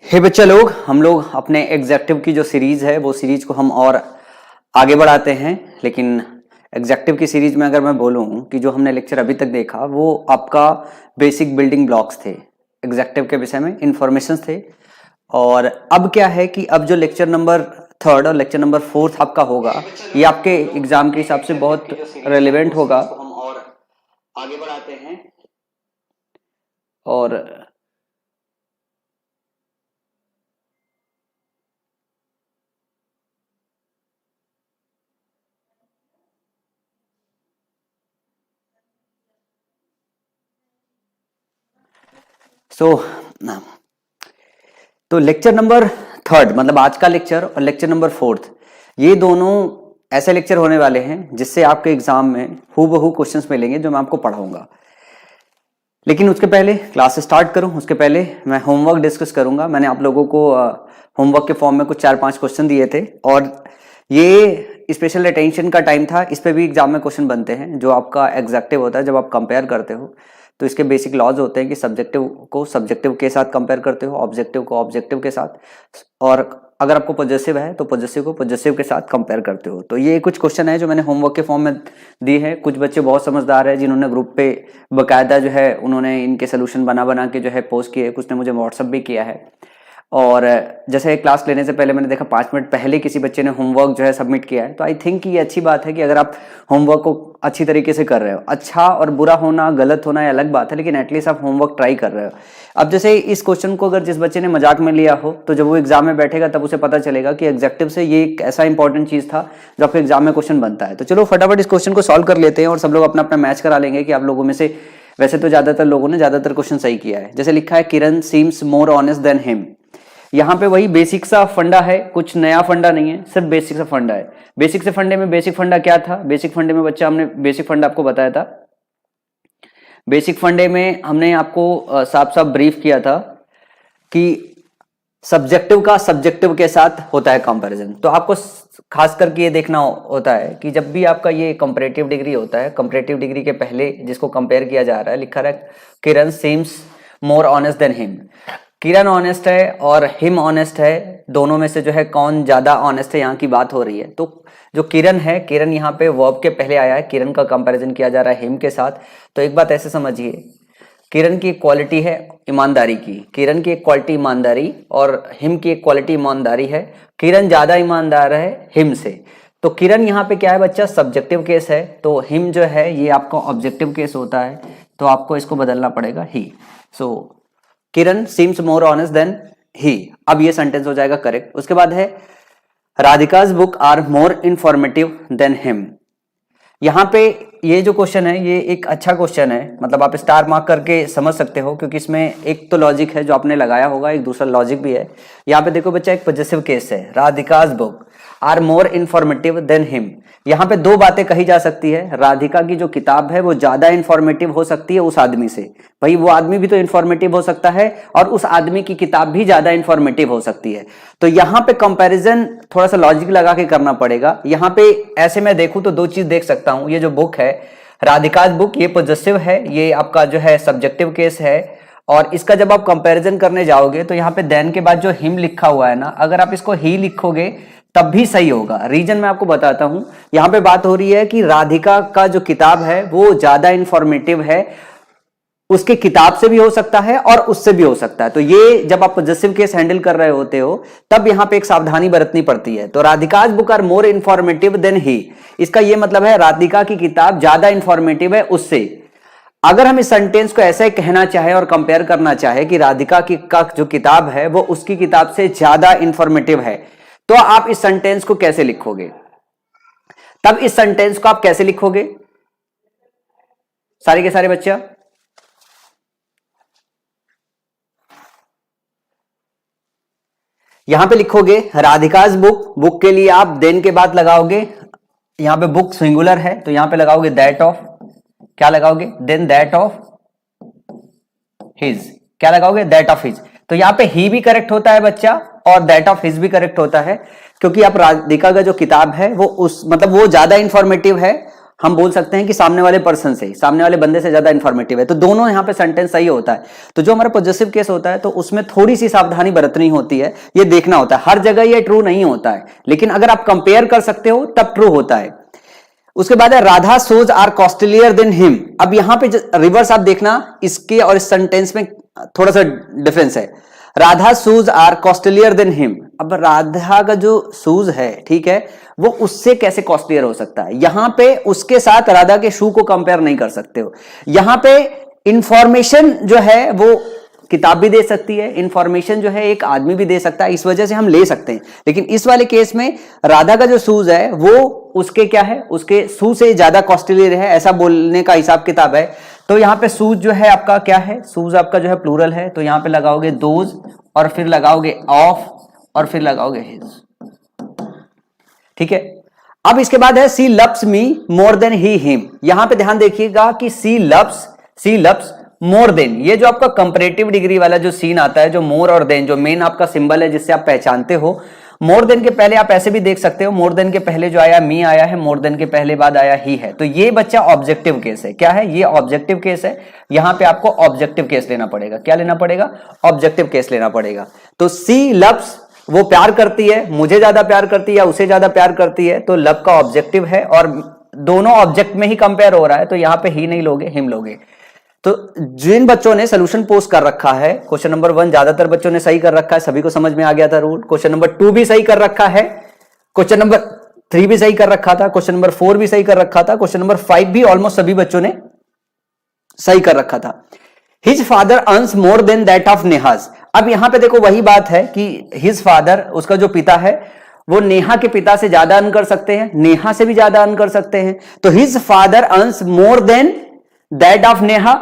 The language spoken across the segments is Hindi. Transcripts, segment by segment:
हे बच्चा लोग, हम लोग अपने एग्जेक्टिव की जो सीरीज है वो सीरीज को हम और आगे बढ़ाते हैं। लेकिन एग्जेक्टिव की सीरीज में अगर मैं बोलूं कि जो हमने लेक्चर अभी तक देखा वो आपका बेसिक बिल्डिंग ब्लॉक्स थे, एग्जेक्टिव के विषय में इंफॉर्मेशन थे। और अब क्या है कि अब जो लेक्चर नंबर 3 और लेक्चर नंबर 4 आपका होगा, ये आपके एग्जाम के हिसाब से बहुत रेलिवेंट होगा। हम और आगे बढ़ाते हैं और तो लेक्चर नंबर 3 मतलब आज का लेक्चर और लेक्चर नंबर 4 ये दोनों ऐसे लेक्चर होने वाले हैं जिससे आपके एग्जाम में हूबहू क्वेश्चंस मिलेंगे जो मैं आपको पढ़ाऊंगा। लेकिन उसके पहले क्लास स्टार्ट करूं उसके पहले मैं होमवर्क डिस्कस करूंगा। मैंने आप लोगों को होमवर्क के फॉर्म में कुछ 4-5 क्वेश्चन दिए थे और ये स्पेशल अटेंशन का टाइम था। इस पे भी एग्जाम में क्वेश्चन बनते हैं। जो आपका एग्जेक्टिव होता है, जब आप कंपेयर करते हो तो इसके बेसिक लॉज होते हैं कि सब्जेक्टिव को सब्जेक्टिव के साथ कंपेयर करते हो, ऑब्जेक्टिव को ऑब्जेक्टिव के साथ, और अगर आपको पॉजिटिव है तो पॉजिटिव को पॉजिटिव के साथ कंपेयर करते हो। तो ये कुछ क्वेश्चन है जो मैंने होमवर्क के फॉर्म में दिए हैं। कुछ बच्चे बहुत समझदार है जिन्होंने ग्रुप पे बकायदा जो है उन्होंने इनके सोल्यूशन बना बना के जो है पोस्ट किए, कुछ ने मुझे व्हाट्सअप भी किया है। और जैसे क्लास लेने से पहले मैंने देखा 5 मिनट पहले किसी बच्चे ने होमवर्क जो है सबमिट किया है। तो आई थिंक ये अच्छी बात है कि अगर आप होमवर्क को अच्छी तरीके से कर रहे हो। अच्छा और बुरा होना, गलत होना ये अलग बात है, लेकिन एटलीस्ट आप होमवर्क ट्राई कर रहे हो। अब जैसे इस क्वेश्चन को अगर जिस बच्चे ने मजाक में लिया हो तो जब वो एग्जाम में बैठेगा तब उसे पता चलेगा कि एग्जेक्टिव से ये एक ऐसा इंपॉर्टेंट चीज था जो आपके एग्जाम में क्वेश्चन बनता है। तो चलो फटाफट इस क्वेश्चन को सॉल्व कर लेते हैं और सब लोग अपना अपना मैच करा लेंगे कि आप लोगों में से वैसे तो ज्यादातर लोगों ने ज्यादातर क्वेश्चन सही किया है। जैसे लिखा है Kiran seems more honest than him. यहाँ पे वही बेसिक सा फंडा है, कुछ नया फंडा नहीं है, सिर्फ बेसिक सा फंडा है। बेसिक से फंडे में बेसिक फंडा क्या था? बेसिक फंडे में बच्चा हमने बेसिक फंडा आपको बताया था। बेसिक फंडे में हमने आपको साफ साफ ब्रीफ किया था कि सब्जेक्टिव का सब्जेक्टिव के साथ होता है कंपैरिजन। तो आपको खास करके ये देखना होता है कि जब भी आपका ये कंपैरेटिव डिग्री होता है, कंपैरेटिव डिग्री के पहले जिसको कंपेयर किया जा रहा है, लिखा रहा है Kiran seems more honest than him. Kiran honest है और हिम ऑनेस्ट है, दोनों में से जो है कौन ज्यादा ऑनेस्ट है, यहाँ की बात हो रही है। तो जो किरण है, किरण यहाँ पे वर्ब के पहले आया है, किरण का कंपैरिजन किया जा रहा है हिम के साथ। तो एक बात ऐसे समझिए, किरण की एक क्वालिटी है ईमानदारी की, किरण की एक क्वालिटी ईमानदारी और हिम की एक क्वालिटी ईमानदारी है। किरण ज्यादा ईमानदार है हिम से। तो किरण यहाँ पे क्या है बच्चा? सब्जेक्टिव केस है। तो हिम जो है ये आपका ऑब्जेक्टिव केस होता है। तो आपको इसको बदलना पड़ेगा ही। So Kiran seems more honest than he. अब ये सेंटेंस हो जाएगा करेक्ट। उसके बाद है Radhika's book are more informative than him. यहाँ पे ये जो क्वेश्चन है ये एक अच्छा क्वेश्चन है, मतलब आप स्टार मार्क करके समझ सकते हो क्योंकि इसमें एक तो लॉजिक है जो आपने लगाया होगा, एक दूसरा लॉजिक भी है। यहाँ पे देखो बच्चा, एक पॉजिटिव केस है, Radhika's book are more informative than him. यहाँ पे दो बातें कही जा सकती है। राधिका की जो किताब है वो ज्यादा इंफॉर्मेटिव हो सकती है उस आदमी से। भाई वो आदमी भी तो इंफॉर्मेटिव हो सकता है और उस आदमी की किताब भी ज्यादा इंफॉर्मेटिव हो सकती है। तो यहाँ पे कंपैरिजन थोड़ा सा लॉजिक लगा के करना पड़ेगा। यहाँ पे ऐसे मैं देखूं तो दो चीज देख सकता हूं। ये जो बुक है राधिकाज बुक, ये पॉजिटिव है, ये आपका जो है सब्जेक्टिव केस है। और इसका जब आप कंपैरिजन करने जाओगे तो यहाँ पे देन के बाद जो हिम लिखा हुआ है ना, अगर आप इसको ही लिखोगे तब भी सही होगा। रीजन मैं आपको बताता हूं। यहाँ पे बात हो रही है कि राधिका का जो किताब है वो ज्यादा इंफॉर्मेटिव है, उसके किताब से भी हो सकता है और उससे भी हो सकता है। तो ये जब आप पॉजिटिव केस हैंडल कर रहे होते हो तब यहाँ पे एक सावधानी बरतनी पड़ती है। तो Radhika's book are more informative than he, इसका ये मतलब है राधिका की किताब ज्यादा इंफॉर्मेटिव है उससे। अगर हम इस सेंटेंस को ऐसे कहना चाहे और कंपेयर करना चाहे कि राधिका की का जो किताब है वो उसकी किताब से ज्यादा इंफॉर्मेटिव है, तो आप इस सेंटेंस को कैसे लिखोगे? तब इस सेंटेंस को आप कैसे लिखोगे सारे के सारे बच्चा? यहां पे लिखोगे राधिकाज बुक, बुक के लिए आप देन के बाद लगाओगे, यहां पे बुक सिंगुलर है तो यहां पे लगाओगे दैट ऑफ, क्या लगाओगे? देन दैट ऑफ हिज, क्या लगाओगे? That of his. तो यहां पे ही भी करेक्ट होता है बच्चा और दैट ऑफ हिज भी करेक्ट होता है, क्योंकि आप राधिका का जो किताब है वो उस मतलब वो ज्यादा इंफॉर्मेटिव है हम बोल सकते हैं कि सामने वाले पर्सन से, सामने वाले बंदे से ज्यादा इंफॉर्मेटिव है, तो दोनों यहाँ पे सेंटेंस सही होता है। तो जो हमारा पॉजिटिव केस होता है तो उसमें थोड़ी सी सावधानी बरतनी होती है, ये देखना होता है, हर जगह ये ट्रू नहीं होता है, लेकिन अगर आप कंपेयर कर सकते हो तब ट्रू होता है। उसके बाद है Radha shoes are costlier than him. अब यहां पे रिवर्स आप देखना, इसके और इस सेंटेंस में थोड़ा सा डिफरेंस है। Radha shoes are costlier than him, अब राधा का जो शूज है, ठीक है, वो उससे कैसे कॉस्टलियर हो सकता है? यहां पे उसके साथ राधा के शू को कंपेयर नहीं कर सकते हो। यहां पे इंफॉर्मेशन जो है वो किताब भी दे सकती है, इंफॉर्मेशन जो है एक आदमी भी दे सकता है, इस वजह से हम ले सकते हैं। लेकिन इस वाले केस में राधा का जो शूज है वो उसके क्या है, उसके शू से ज्यादा कॉस्टलियर है, ऐसा बोलने का हिसाब किताब है। तो यहां पे शूज जो है आपका क्या है, शूज आपका जो है प्लूरल है, तो यहां पे लगाओगे दोज और फिर लगाओगे ऑफ और फिर लगाओगे हिज, ठीक है। अब इसके बाद है she loves me more than he him. यहां पे ध्यान देखिएगा कि सी लव्स मोर देन, ये जो आपका कंपैरेटिव डिग्री वाला जो सीन आता है, जो मोर और देन, जो मेन आपका सिंबल है जिससे आप पहचानते हो, मोर देन के पहले आप ऐसे भी देख सकते हो, मोर देन के पहले जो आया मी आया है, मोर देन के पहले बाद आया ही है, तो ये बच्चा ऑब्जेक्टिव केस है। क्या है ये? ऑब्जेक्टिव केस है। यहां पे आपको ऑब्जेक्टिव केस लेना पड़ेगा। क्या लेना पड़ेगा? ऑब्जेक्टिव केस लेना पड़ेगा। तो सी लव्स, वो प्यार करती है, मुझे ज्यादा प्यार करती है या उसे ज्यादा प्यार करती है, तो लव का ऑब्जेक्टिव है और दोनों ऑब्जेक्ट में ही कंपेयर हो रहा है, तो यहां पे ही नहीं लोगे, हिम लोगे। तो जिन बच्चों ने सोल्यूशन पोस्ट कर रखा है, क्वेश्चन नंबर 1 ज्यादातर बच्चों ने सही कर रखा है, सभी को समझ में आ गया था रूल। क्वेश्चन नंबर 2 भी सही कर रखा है, क्वेश्चन नंबर 3 भी सही कर रखा था, क्वेश्चन नंबर 4 भी सही कर रखा था, क्वेश्चन नंबर 5 भी ऑलमोस्ट सभी बच्चों ने सही कर रखा था। His father earns more than that of Neha's. अब यहां पे देखो वही बात है कि हिज फादर, उसका जो पिता है, वो नेहा के पिता से ज्यादा अर्न कर सकते हैं, नेहा से भी ज्यादा अर्न कर सकते हैं। तो his father earns more than that of Neha.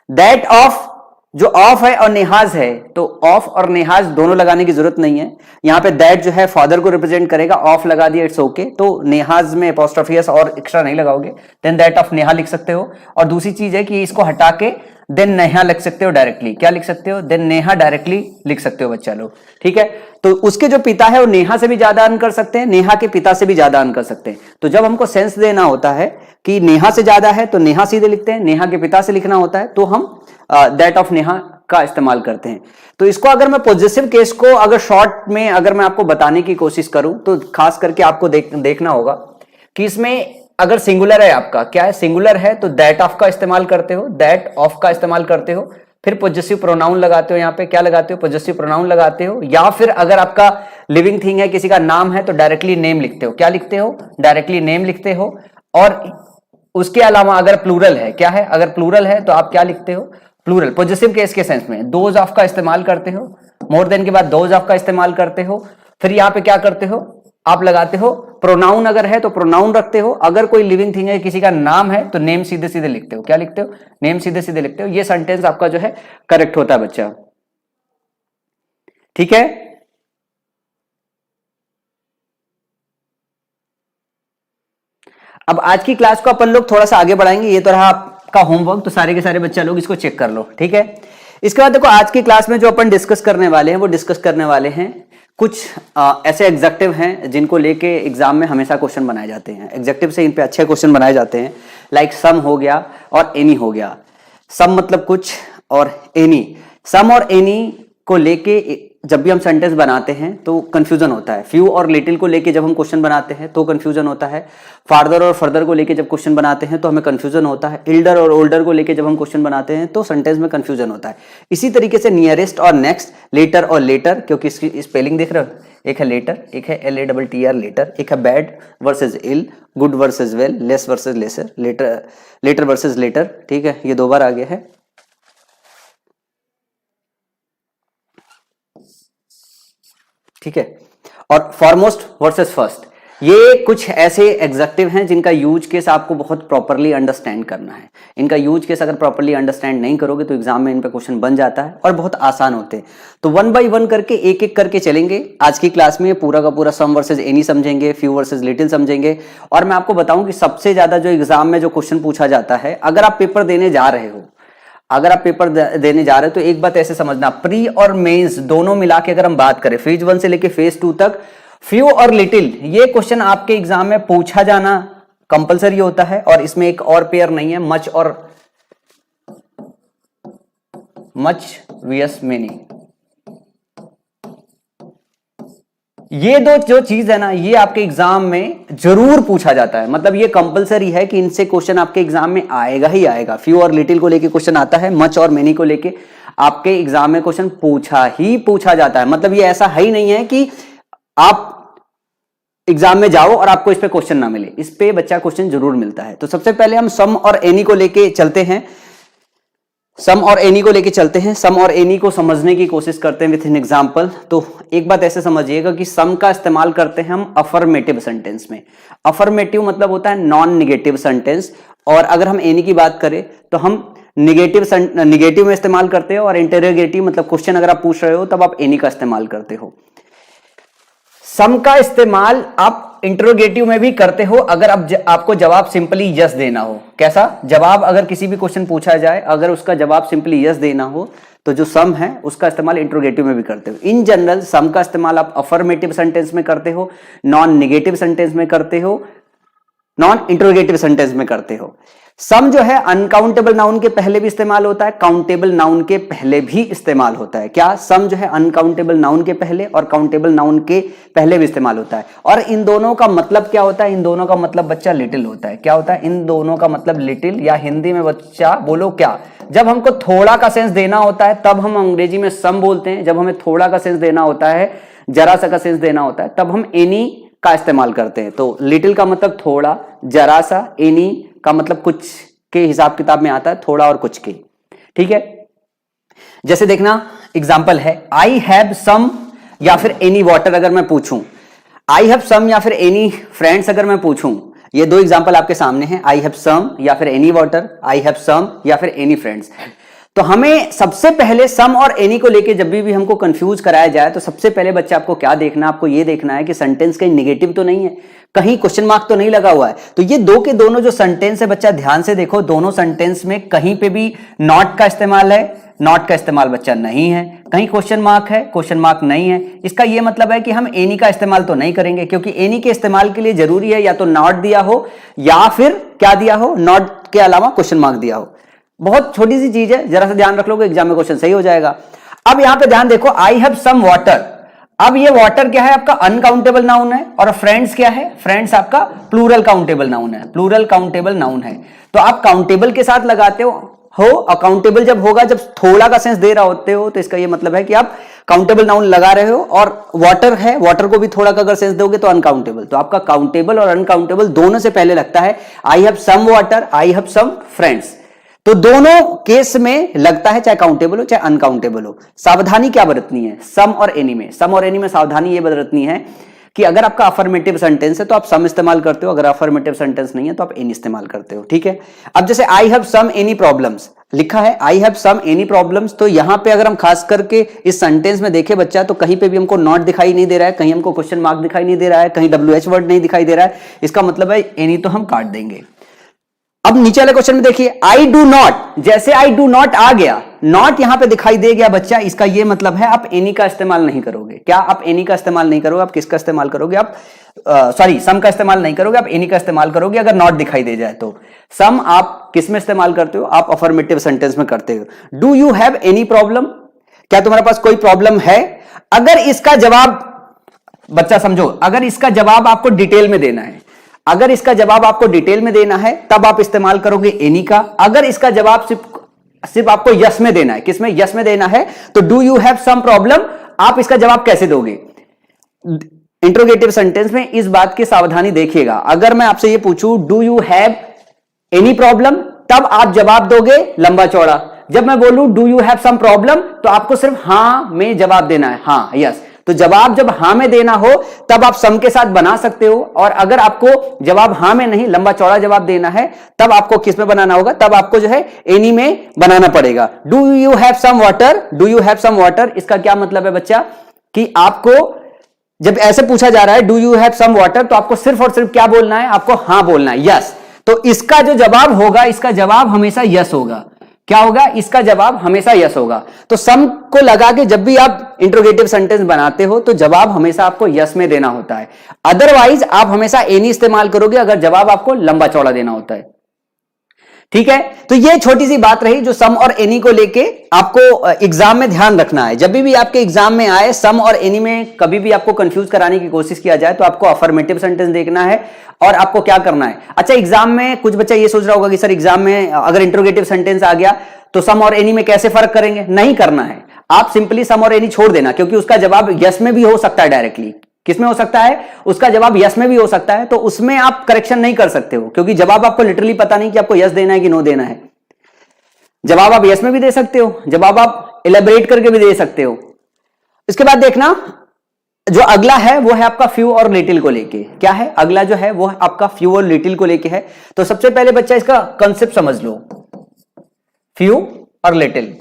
That of, जो ऑफ है और नेहाज है, तो ऑफ और नेहाज दोनों लगाने की जरूरत नहीं है। यहां पे दैट जो है फादर को रिप्रेजेंट करेगा, ऑफ लगा दिया, इट्स ओके। तो नेहाज में अपोस्ट्रोफी एस और एक्स्ट्रा नहीं लगाओगे, देन दैट ऑफ नेहा लिख सकते हो। और दूसरी चीज है कि इसको हटा के देन नेहा लिख सकते हो डायरेक्टली। क्या लिख सकते हो? देन नेहा डायरेक्टली लिख सकते हो बच्चा लोग, ठीक है। तो उसके जो पिता है वो नेहा से भी ज्यादा अर्न कर सकते हैं, नेहा के पिता से भी ज्यादा अर्न कर सकते हैं। तो जब हमको सेंस देना होता है कि नेहा से ज्यादा है तो नेहा सीधे लिखते हैं, नेहा के पिता से लिखना होता है तो हम दैट ऑफ नेहा का इस्तेमाल करते हैं। तो इसको अगर मैं पॉजिटिव केस को अगर शॉर्ट में अगर मैं आपको बताने की कोशिश करूं तो खास करके आपको देखना होगा कि इसमें अगर सिंगुलर है, आपका क्या है, सिंगुलर है, तो दैट ऑफ का इस्तेमाल करते हो, दैट ऑफ का इस्तेमाल करते हो, फिर पॉजिटिव प्रोनाउन लगाते हो। यहां पे क्या लगाते हो? पॉजिटिव प्रोनाउन लगाते हो। या फिर अगर आपका लिविंग थिंग है, किसी का नाम है, तो डायरेक्टली नेम लिखते हो। क्या लिखते हो? डायरेक्टली नेम लिखते हो। और उसके अलावा अगर प्लूरल है, क्या है, अगर प्लूरल है तो आप क्या लिखते हो? प्लूरल, पॉजिटिव केस के सेंस में दोज ऑफ का इस्तेमाल करते हो, मोर देन के बाद दोज ऑफ का इस्तेमाल करते हो। फिर यहां पे क्या करते हो? आप लगाते हो प्रोनाउन, अगर है तो प्रोनाउन रखते हो, अगर कोई लिविंग थिंग है, किसी का नाम है, तो नेम सीधे सीधे लिखते हो। क्या लिखते हो? नेम सीधे सीधे लिखते हो। ये सेंटेंस आपका जो है करेक्ट होता है बच्चा, ठीक है। अब आज की क्लास को अपन लोग थोड़ा सा आगे बढ़ाएंगे, ये तो रहा आपका होमवर्क, तो सारे के सारे बच्चा लोग इसको चेक कर लो, ठीक है। इसके बाद देखो आज की क्लास में जो अपन डिस्कस करने वाले हैं वो डिस्कस करने वाले हैं कुछ ऐसे एग्जेक्टिव हैं जिनको लेके एग्जाम में हमेशा क्वेश्चन बनाए जाते हैं। एग्जेक्टिव से इन पे अच्छे क्वेश्चन बनाए जाते हैं, लाइक सम हो गया और एनी हो गया। सम मतलब कुछ और एनी, सम और एनी को लेके जब भी हम सेंटेंस बनाते हैं तो कंफ्यूजन होता है। फ्यू और लिटिल को लेके जब हम क्वेश्चन बनाते हैं तो कंफ्यूजन होता है। फार्दर और फर्दर को लेके जब क्वेश्चन बनाते हैं तो हमें कंफ्यूजन होता है। इल्डर और ओल्डर को लेके जब हम क्वेश्चन बनाते हैं तो सेंटेंस में कंफ्यूजन होता है। इसी तरीके से नियरेस्ट और नेक्स्ट, लेटर और लेटर, क्योंकि इसकी स्पेलिंग देख रहे हो, एक है लेटर, एक है LATTR लेटर, एक है bad versus ill, good versus well, less versus lesser, later versus latter, ठीक है, ये 2 बार आ गया है। ठीक है, और फॉरमोस्ट वर्सेस फर्स्ट, ये कुछ ऐसे एग्जेक्टिव हैं जिनका यूज केस आपको बहुत प्रॉपरली अंडरस्टैंड करना है। इनका यूज केस अगर प्रॉपरली अंडरस्टैंड नहीं करोगे तो एग्जाम में इन पे क्वेश्चन बन जाता है और बहुत आसान होते हैं। तो 1 बाय 1 करके एक एक करके चलेंगे। आज की क्लास में पूरा का पूरा सम वर्सेज एनी समझेंगे, फ्यू वर्सेज लिटिल समझेंगे। और मैं आपको बताऊं कि सबसे ज्यादा जो एग्जाम में जो क्वेश्चन पूछा जाता है, अगर आप पेपर देने जा रहे हो, अगर आप पेपर देने जा रहे हो तो एक बात ऐसे समझना, प्री और मेंस दोनों मिला के अगर हम बात करें, फेज 1 से लेके फेज 2 तक, फ्यू और लिटिल, ये क्वेश्चन आपके एग्जाम में पूछा जाना कंपलसरी होता है और इसमें एक और पेयर नहीं है, मच और मच vs मेनी। ये दो जो चीज है ना, ये आपके एग्जाम में जरूर पूछा जाता है, मतलब ये कंपलसरी है कि इनसे क्वेश्चन आपके एग्जाम में आएगा ही आएगा। फ्यू और लिटिल को लेके क्वेश्चन आता है, मच और मेनी को लेके आपके एग्जाम में क्वेश्चन पूछा जाता है। मतलब ये ऐसा है ही नहीं है कि आप एग्जाम में जाओ और आपको इस पे क्वेश्चन ना मिले, इस पे बच्चा क्वेश्चन जरूर मिलता है। तो सबसे पहले हम सम और एनी को लेके चलते हैं, सम और एनी को लेके चलते हैं। सम और एनी को समझने की कोशिश करते हैं विथ एन एग्जांपल। तो एक बात ऐसे समझिएगा कि सम का इस्तेमाल करते हैं हम अफर्मेटिव सेंटेंस में। अफर्मेटिव मतलब होता है नॉन निगेटिव सेंटेंस, और अगर हम एनी की बात करें तो हम निगेटिव में इस्तेमाल करते हो, और इंटरोगेटिव मतलब क्वेश्चन अगर आप पूछ रहे हो तब आप एनी का इस्तेमाल करते हो। सम का इस्तेमाल आप इंटरोगेटिव में भी करते हो अगर आपको जवाब सिंपली यस देना हो। कैसा जवाब, अगर किसी भी क्वेश्चन पूछा जाए, अगर उसका जवाब सिंपली यस देना हो तो जो सम है उसका इस्तेमाल इंटरोगेटिव में भी करते हो। इन जनरल सम का इस्तेमाल आप अफर्मेटिव सेंटेंस में करते हो, नॉन निगेटिव सेंटेंस में करते हो, नॉन इंटरोगेटिव सेंटेंस में करते हो। सम जो है अनकाउंटेबल नाउन के पहले भी इस्तेमाल होता है, काउंटेबल नाउन के पहले भी इस्तेमाल होता है। क्या सम जो है अनकाउंटेबल नाउन के पहले और काउंटेबल नाउन के पहले भी इस्तेमाल होता है। और इन दोनों का मतलब क्या होता है? इन दोनों का मतलब बच्चा लिटिल होता है। क्या होता है? इन दोनों का मतलब लिटिल, या हिंदी में बच्चा बोलो क्या, जब हमको थोड़ा का सेंस देना होता है तब हम अंग्रेजी में सम बोलते हैं, जब हमें थोड़ा का सेंस देना होता है, जरा सा का सेंस देना होता है, तब हम एनी का इस्तेमाल करते हैं। तो लिटिल का मतलब थोड़ा, जरा सा, एनी का मतलब कुछ के हिसाब किताब में आता है, थोड़ा और कुछ के। ठीक है, जैसे देखना एग्जांपल है, आई हैव सम या फिर एनी वाटर अगर मैं पूछूं, आई हैव सम या फिर एनी फ्रेंड्स अगर मैं पूछूं, ये दो एग्जांपल आपके सामने हैं, आई हैव सम या फिर any water, I have some या फिर एनी फ्रेंड्स। तो हमें सबसे पहले सम और एनी को लेके जब भी हमको कंफ्यूज कराया जाए तो सबसे पहले बच्चा आपको क्या देखना, आपको ये देखना है कि सेंटेंस कहीं निगेटिव तो नहीं है, कहीं क्वेश्चन मार्क तो नहीं लगा हुआ है। तो ये दो के दोनों जो सेंटेंस है बच्चा ध्यान से देखो, दोनों सेंटेंस में कहीं पे भी नॉट का इस्तेमाल है, नॉट का इस्तेमाल बच्चा नहीं है, कहीं क्वेश्चन मार्क है, क्वेश्चन मार्क नहीं है। इसका ये मतलब है कि हम एनी का इस्तेमाल तो नहीं करेंगे, क्योंकि एनी के इस्तेमाल के लिए जरूरी है या तो नॉट दिया हो या फिर क्या दिया हो, नॉट के अलावा क्वेश्चन मार्क दिया हो। बहुत छोटी सी चीज है, जरा सा ध्यान रख लोगे एग्जाम में क्वेश्चन सही हो जाएगा। अब यहां पे ध्यान देखो, आई हैव सम वाटर। अब ये वाटर क्या है? आपका अनकाउंटेबल नाउन है, और फ्रेंड्स क्या है? फ्रेंड्स आपका प्लूरल काउंटेबल नाउन है, प्लूरल काउंटेबल नाउन है। तो आप काउंटेबल के साथ लगाते हो, अकाउंटेबल जब होगा जब थोड़ा का सेंस दे रहा होते हो, तो इसका ये मतलब है कि आप काउंटेबल नाउन लगा रहे हो। और वाटर है, वाटर को भी थोड़ा का अगर सेंस दोगे तो अनकाउंटेबल। तो आपका काउंटेबल और अनकाउंटेबल दोनों से पहले लगता है I have some water, I have some friends. तो दोनों केस में लगता है, चाहे काउंटेबल हो चाहे अनकाउंटेबल हो। सावधानी क्या बरतनी है सम और एनी में? सम और एनी में सावधानी ये बरतनी है कि अगर आपका अफर्मेटिव सेंटेंस है तो आप सम इस्तेमाल करते हो, अगर अफर्मेटिव सेंटेंस नहीं है तो आप एनी इस्तेमाल करते हो। ठीक है, अब जैसे I have some any problems लिखा है, I have some any problems, तो यहां पे अगर हम खास करके इस सेंटेंस में देखें बच्चा, तो कहीं पे भी हमको नॉट दिखाई नहीं दे रहा है, कहीं हमको क्वेश्चन मार्क दिखाई नहीं दे रहा है, कहीं WH वर्ड नहीं दिखाई दे रहा है। इसका मतलब है एनी तो हम काट देंगे। अब नीचे वाले क्वेश्चन में देखिए, आई डू नॉट, जैसे आई डू नॉट आ गया, नॉट यहां पे दिखाई दे गया बच्चा, इसका ये मतलब है आप एनी का इस्तेमाल नहीं करोगे। क्या आप एनी का इस्तेमाल नहीं करोगे? आप किसका इस्तेमाल करोगे? आप सम का इस्तेमाल नहीं करोगे, आप एनी का इस्तेमाल करोगे अगर नॉट दिखाई दे जाए तो। सम आप किस में इस्तेमाल करते हो? आप अफर्मेटिव सेंटेंस में करते हो। Do you have any problem, क्या तुम्हारे पास कोई प्रॉब्लम है? अगर इसका जवाब बच्चा समझो, अगर इसका जवाब आपको डिटेल में देना है, अगर इसका जवाब आपको डिटेल में देना है तब आप इस्तेमाल करोगे एनी का। अगर इसका जवाब सिर्फ आपको यस में देना है, किसमें? यस में देना है, तो do you have some problem, आप इसका जवाब कैसे दोगे? इंट्रोगेटिव सेंटेंस में इस बात की सावधानी देखिएगा। अगर मैं आपसे ये पूछूं do you have any problem, तब आप जवाब दोगे लंबा चौड़ा। जब मैं बोलूं do you have some problem, तो आपको सिर्फ हां में जवाब देना है, हां, यस। तो जवाब जब हां में देना हो तब आप सम के साथ बना सकते हो, और अगर आपको जवाब हां में नहीं लंबा चौड़ा जवाब देना है तब आपको किस में बनाना होगा? तब आपको जो है एनी में बनाना पड़ेगा। Do you have some water, do you have some water, इसका क्या मतलब है बच्चा कि आपको जब ऐसे पूछा जा रहा है do you have some water, तो आपको सिर्फ और सिर्फ क्या बोलना है? आपको हां बोलना है, यस। तो इसका जो जवाब होगा, इसका जवाब हमेशा यस होगा। क्या होगा, इसका जवाब हमेशा यस होगा। तो सम को लगा के जब भी आप इंट्रोगेटिव सेंटेंस बनाते हो तो जवाब हमेशा आपको यस में देना होता है, अदरवाइज आप हमेशा एनी इस्तेमाल करोगे अगर जवाब आपको लंबा चौड़ा देना होता है। ठीक है, तो ये छोटी सी बात रही जो सम और एनी को लेके आपको एग्जाम में ध्यान रखना है। जब भी आपके एग्जाम में आए सम और एनी में कभी भी आपको कंफ्यूज कराने की कोशिश किया जाए तो आपको अफर्मेटिव सेंटेंस देखना है और आपको क्या करना है। अच्छा, एग्जाम में कुछ बच्चा ये सोच रहा होगा कि सर एग्जाम में अगर इंट्रोगेटिव सेंटेंस आ गया तो सम और एनी में कैसे फर्क करेंगे, नहीं करना है। आप सिंपली सम और एनी छोड़ देना, क्योंकि उसका जवाब यस में भी हो सकता है डायरेक्टली। किसमें हो सकता है, उसका जवाब यस में भी हो सकता है, तो उसमें आप करेक्शन नहीं कर सकते हो, क्योंकि जवाब आपको लिटरली पता नहीं कि आपको यस देना है कि नो देना है। जवाब आप यस में भी दे सकते हो, जवाब आप इलेबोरेट करके भी दे सकते हो। इसके बाद देखना जो अगला है वो है आपका फ्यू और लिटिल को लेके। क्या है अगला जो है वो आपका फ्यू और लिटिल को लेके है। तो सबसे पहले बच्चा इसका कंसेप्ट समझ लो, फ्यू और लिटिल।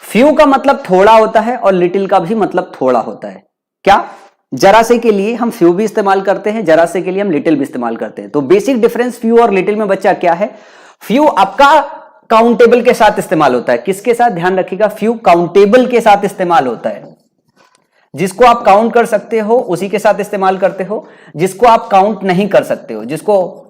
फ्यू का मतलब थोड़ा होता है और लिटिल का भी मतलब थोड़ा होता है। क्या, जरा से के लिए हम फ्यू भी इस्तेमाल करते हैं, जरा से के लिए हम लिटिल भी इस्तेमाल करते हैं। तो बेसिक डिफरेंस फ्यू और लिटिल में बच्चा क्या है, फ्यू आपका काउंटेबल के साथ इस्तेमाल होता है। किसके साथ, ध्यान रखिएगा, फ्यू काउंटेबल के साथ इस्तेमाल होता है। जिसको आप काउंट कर सकते हो उसी के साथ इस्तेमाल करते हो, जिसको आप काउंट नहीं कर सकते हो, जिसको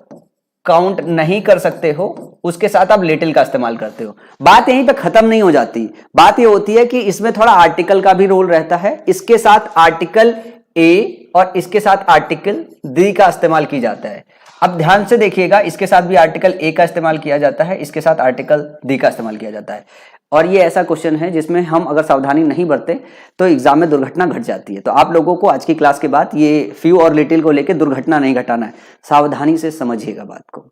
काउंट नहीं कर सकते हो उसके साथ आप लिटिल का इस्तेमाल करते हो। बात यहीं पे खत्म नहीं हो जाती, बात ये होती है कि इसमें थोड़ा आर्टिकल का भी रोल रहता है। इसके साथ आर्टिकल ए और इसके साथ आर्टिकल दी का इस्तेमाल किया जाता है। अब ध्यान से देखिएगा, इसके साथ भी आर्टिकल ए का इस्तेमाल किया जाता है, इसके साथ आर्टिकल दी का इस्तेमाल किया जाता है। और ये ऐसा क्वेश्चन है जिसमें हम अगर सावधानी नहीं बरते तो एग्जाम में दुर्घटना घट जाती है। तो आप लोगों को आज की क्लास के बाद ये फ्यू और लिटिल को लेकर दुर्घटना नहीं घटाना है, सावधानी से समझिएगा बात को।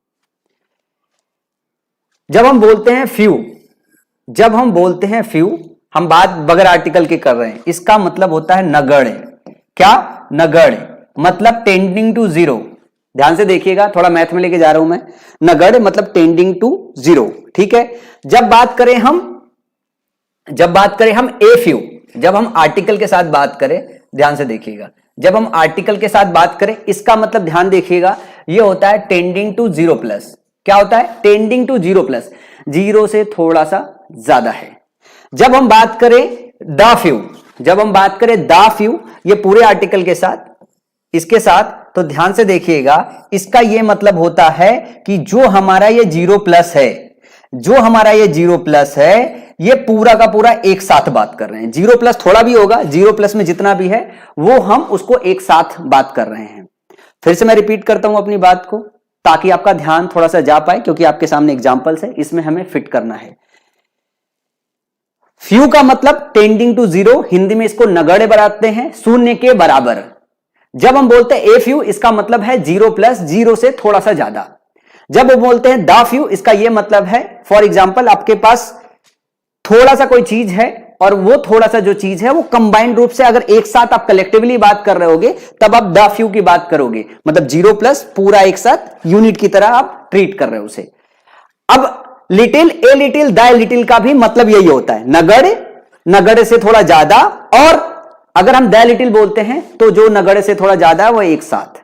जब हम बोलते हैं फ्यू, हम बात बगैर आर्टिकल के कर रहे हैं, इसका मतलब होता है नगण्य। क्या, नगण्य मतलब टेंडिंग टू जीरो। ध्यान से देखिएगा, थोड़ा मैथ में लेके जा रहा हूं मैं। नगण्य मतलब टेंडिंग टू जीरो। ठीक है, जब बात करें हम ए फ्यू, जब हम आर्टिकल के साथ बात करें, ध्यान से देखिएगा, जब हम आर्टिकल के साथ बात करें इसका मतलब ध्यान देखिएगा ये होता है टेंडिंग टू जीरो प्लस। क्या होता है, tending to zero plus, zero से थोड़ा सा ज्यादा है। जब हम बात करें द फ्यू, ये पूरे आर्टिकल के साथ, इसके साथ, तो ध्यान से देखिएगा, इसका ये मतलब होता है कि जो हमारा ये जीरो प्लस है, ये पूरा का पूरा एक साथ बात कर रहे हैं। जीरो प्लस थोड़ा भी होगा, जीरो प्लस में जितना भी है वो हम उसको एक साथ बात कर रहे हैं। फिर से मैं रिपीट करता हूं अपनी बात को ताकि आपका ध्यान थोड़ा सा जा पाए, क्योंकि आपके सामने एग्जांपल्स है, इसमें हमें फिट करना है। फ्यू का मतलब टेंडिंग टू जीरो, हिंदी में इसको नगण्य बनाते हैं, शून्य के बराबर। जब हम बोलते हैं ए फ्यू, इसका मतलब है जीरो प्लस, जीरो से थोड़ा सा ज्यादा। जब वो बोलते हैं द फ्यू, इसका यह मतलब है, फॉर एग्जाम्पल आपके पास थोड़ा सा कोई चीज है और वो थोड़ा सा जो चीज है वो कंबाइंड रूप से अगर एक साथ आप कलेक्टिवली बात कर रहे होगे तब आप द फ्यू की बात करोगे, मतलब जीरो प्लस पूरा एक साथ यूनिट की तरह आप ट्रीट कर रहे हो उसे। अब little, a little, the little का भी मतलब यही होता है, नगण्य से थोड़ा ज्यादा, और अगर हम द लिटिल बोलते हैं तो जो नगण्य से थोड़ा ज्यादा है वो एक साथ।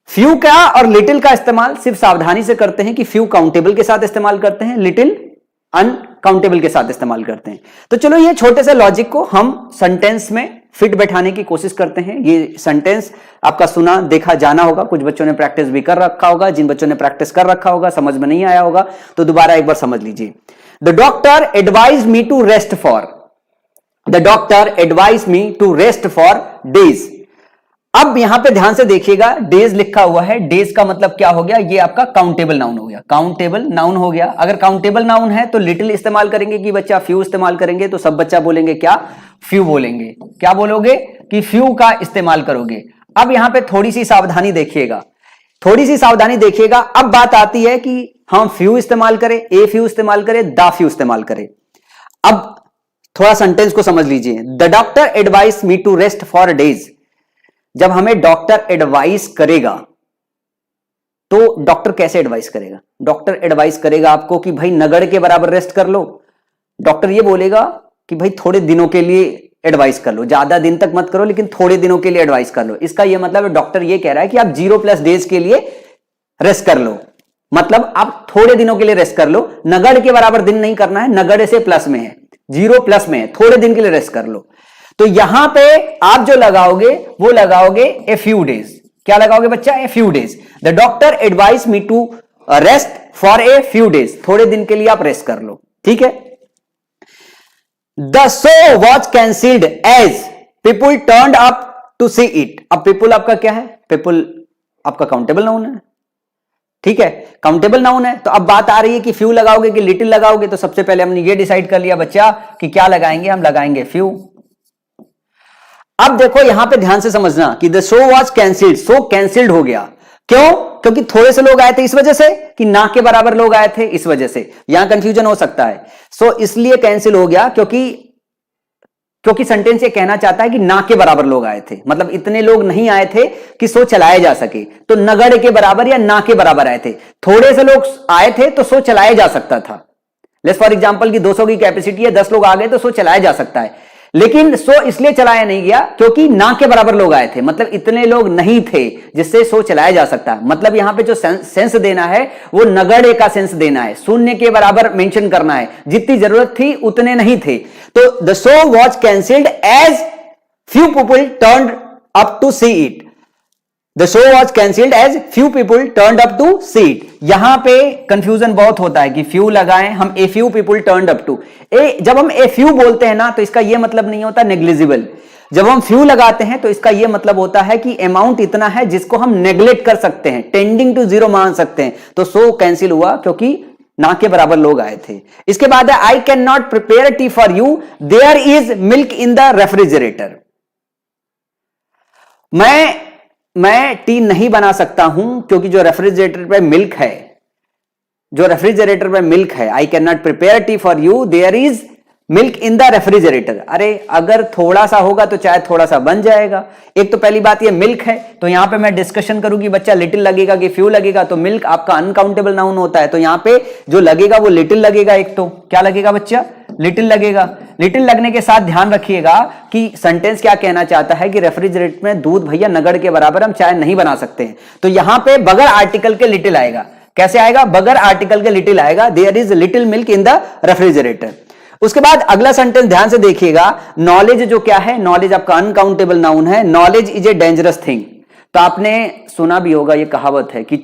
फ्यू का और लिटिल का इस्तेमाल सिर्फ सावधानी से करते हैं कि फ्यू काउंटेबल के साथ इस्तेमाल करते हैं, लिटिल अनकाउंटेबल के साथ इस्तेमाल करते हैं। तो चलो ये छोटे से लॉजिक को हम सेंटेंस में फिट बैठाने की कोशिश करते हैं। ये सेंटेंस आपका सुना देखा जाना होगा, कुछ बच्चों ने प्रैक्टिस भी कर रखा होगा, जिन बच्चों ने प्रैक्टिस कर रखा होगा समझ में नहीं आया होगा तो दोबारा एक बार समझ लीजिए। The doctor advise me to rest for days. अब यहां पे ध्यान से देखिएगा, डेज लिखा हुआ है, डेज का मतलब क्या हो गया, ये आपका काउंटेबल नाउन हो गया, काउंटेबल नाउन हो गया। अगर काउंटेबल नाउन है तो लिटिल इस्तेमाल करेंगे कि बच्चा फ्यू इस्तेमाल करेंगे, तो सब बच्चा बोलेंगे क्या, फ्यू बोलेंगे। क्या बोलोगे कि फ्यू का इस्तेमाल करोगे। अब यहां पे थोड़ी सी सावधानी देखिएगा, अब बात आती है कि हम फ्यू इस्तेमाल करें, ए फ्यू इस्तेमाल करें, द फ्यू इस्तेमाल करें। अब थोड़ा सेंटेंस को समझ लीजिए, the doctor advise me to rest for days. जब हमें डॉक्टर एडवाइस करेगा तो डॉक्टर कैसे एडवाइस करेगा, डॉक्टर एडवाइस करेगा आपको कि भाई नगण्य के बराबर रेस्ट कर लो। डॉक्टर ये बोलेगा कि भाई थोड़े दिनों के लिए एडवाइस कर लो, ज्यादा दिन तक मत करो लेकिन थोड़े दिनों के लिए एडवाइस कर लो। इसका यह मतलब डॉक्टर ये कह रहा है कि आप जीरो प्लस डेज के लिए रेस्ट कर लो, मतलब आप थोड़े दिनों के लिए रेस्ट कर लो, नगड़ के बराबर दिन नहीं करना है, नगड़ से प्लस में है, 0 प्लस में है, थोड़े दिन के लिए रेस्ट कर लो। तो यहां पे आप जो लगाओगे वो लगाओगे ए फ्यू डेज। क्या लगाओगे बच्चा? A few days. The doctor advise me to rest for a few days, थोड़े दिन के लिए आप रेस्ट कर लो, ठीक है। The show was cancelled as people turned up to see it. अब पीपुल आपका क्या है? पीपुल आपका काउंटेबल नाउन है, ठीक है, काउंटेबल नाउन है। तो अब बात आ रही है कि फ्यू लगाओगे कि लिटिल लगाओगे। तो सबसे पहले हमने ये डिसाइड कर लिया बच्चा कि क्या लगाएंगे, हम लगाएंगे फ्यू। अब देखो यहां पे ध्यान से समझना कि the show was cancelled, show cancelled हो गया। क्यों? क्योंकि थोड़े से लोग आए थे इस वजह से, कि ना के बराबर लोग आए थे इस वजह से, यहां कंफ्यूजन हो सकता है। सो इसलिए कैंसिल हो गया क्योंकि सेंटेंस ये कहना चाहता है कि ना के बराबर लोग आए थे, मतलब इतने लोग नहीं आए थे कि शो चलाए जा सके। तो नगड़ के बराबर या ना के बराबर आए थे, थोड़े से लोग आए थे तो शो चलाया जा सकता था। लेट्स फॉर एग्जांपल कि 200 की कैपेसिटी है, 10 लोग आ गए तो शो चलाया जा सकता है। लेकिन शो इसलिए चलाया नहीं गया क्योंकि ना के बराबर लोग आए थे, मतलब इतने लोग नहीं थे जिससे शो चलाया जा सकता है। मतलब यहां पे जो सेंस देना है वो नगड़े का सेंस देना है, शून्य के बराबर मेंशन करना है, जितनी जरूरत थी उतने नहीं थे। तो the show was cancelled as few people turned up to see it. The show was cancelled as few people turned up to see it. यहां पे कंफ्यूजन बहुत होता है कि फ्यू लगाएं हम, a few people turned up to. जब हम ए फ्यू बोलते हैं ना तो इसका यह मतलब नहीं होता नेग्लिजिबल। जब हम फ्यू लगाते हैं तो इसका यह मतलब होता है कि अमाउंट इतना है जिसको हम नेग्लेक्ट कर सकते हैं, टेंडिंग टू 0 मान सकते हैं। तो शो कैंसिल हुआ क्योंकि ना के बराबर लोग आए थे। इसके बाद है I can not prepare tea for you, there is milk in the refrigerator. मैं टी नहीं बना सकता हूं क्योंकि जो रेफ्रिजरेटर पे मिल्क है, I can not prepare tea for you, there is milk in the refrigerator. अरे अगर थोड़ा सा होगा तो चाहे थोड़ा सा बन जाएगा। एक तो पहली बात ये मिल्क है, तो यहां पे मैं डिस्कशन करूं कि बच्चा लिटिल लगेगा कि फ्यू लगेगा। तो मिल्क आपका अनकाउंटेबल नाउन होता है, तो यहां पे जो लगेगा वो लिटिल लगेगा। एक तो क्या लगेगा बच्चा? लिटिल लगेगा। लिटिल लगने के साथ ध्यान रखिएगा कि सेंटेंस क्या कहना चाहता है कि रेफ्रिजरेटर में दूध भैया नगड़ के बराबर हम चाय नहीं बना सकते हैं। तो यहां पे बगैर आर्टिकल के लिटिल आएगा। कैसे आएगा? बगैर आर्टिकल के लिटिल आएगा, there is little milk in the refrigerator. उसके बाद अगला सेंटेंस ध्यान से देखिएगा, नॉलेज जो क्या है, नॉलेज आपका अनकाउंटेबल नाउन है। Knowledge is a dangerous thing. तो आपने सुना भी होगा, ये कहावत है कि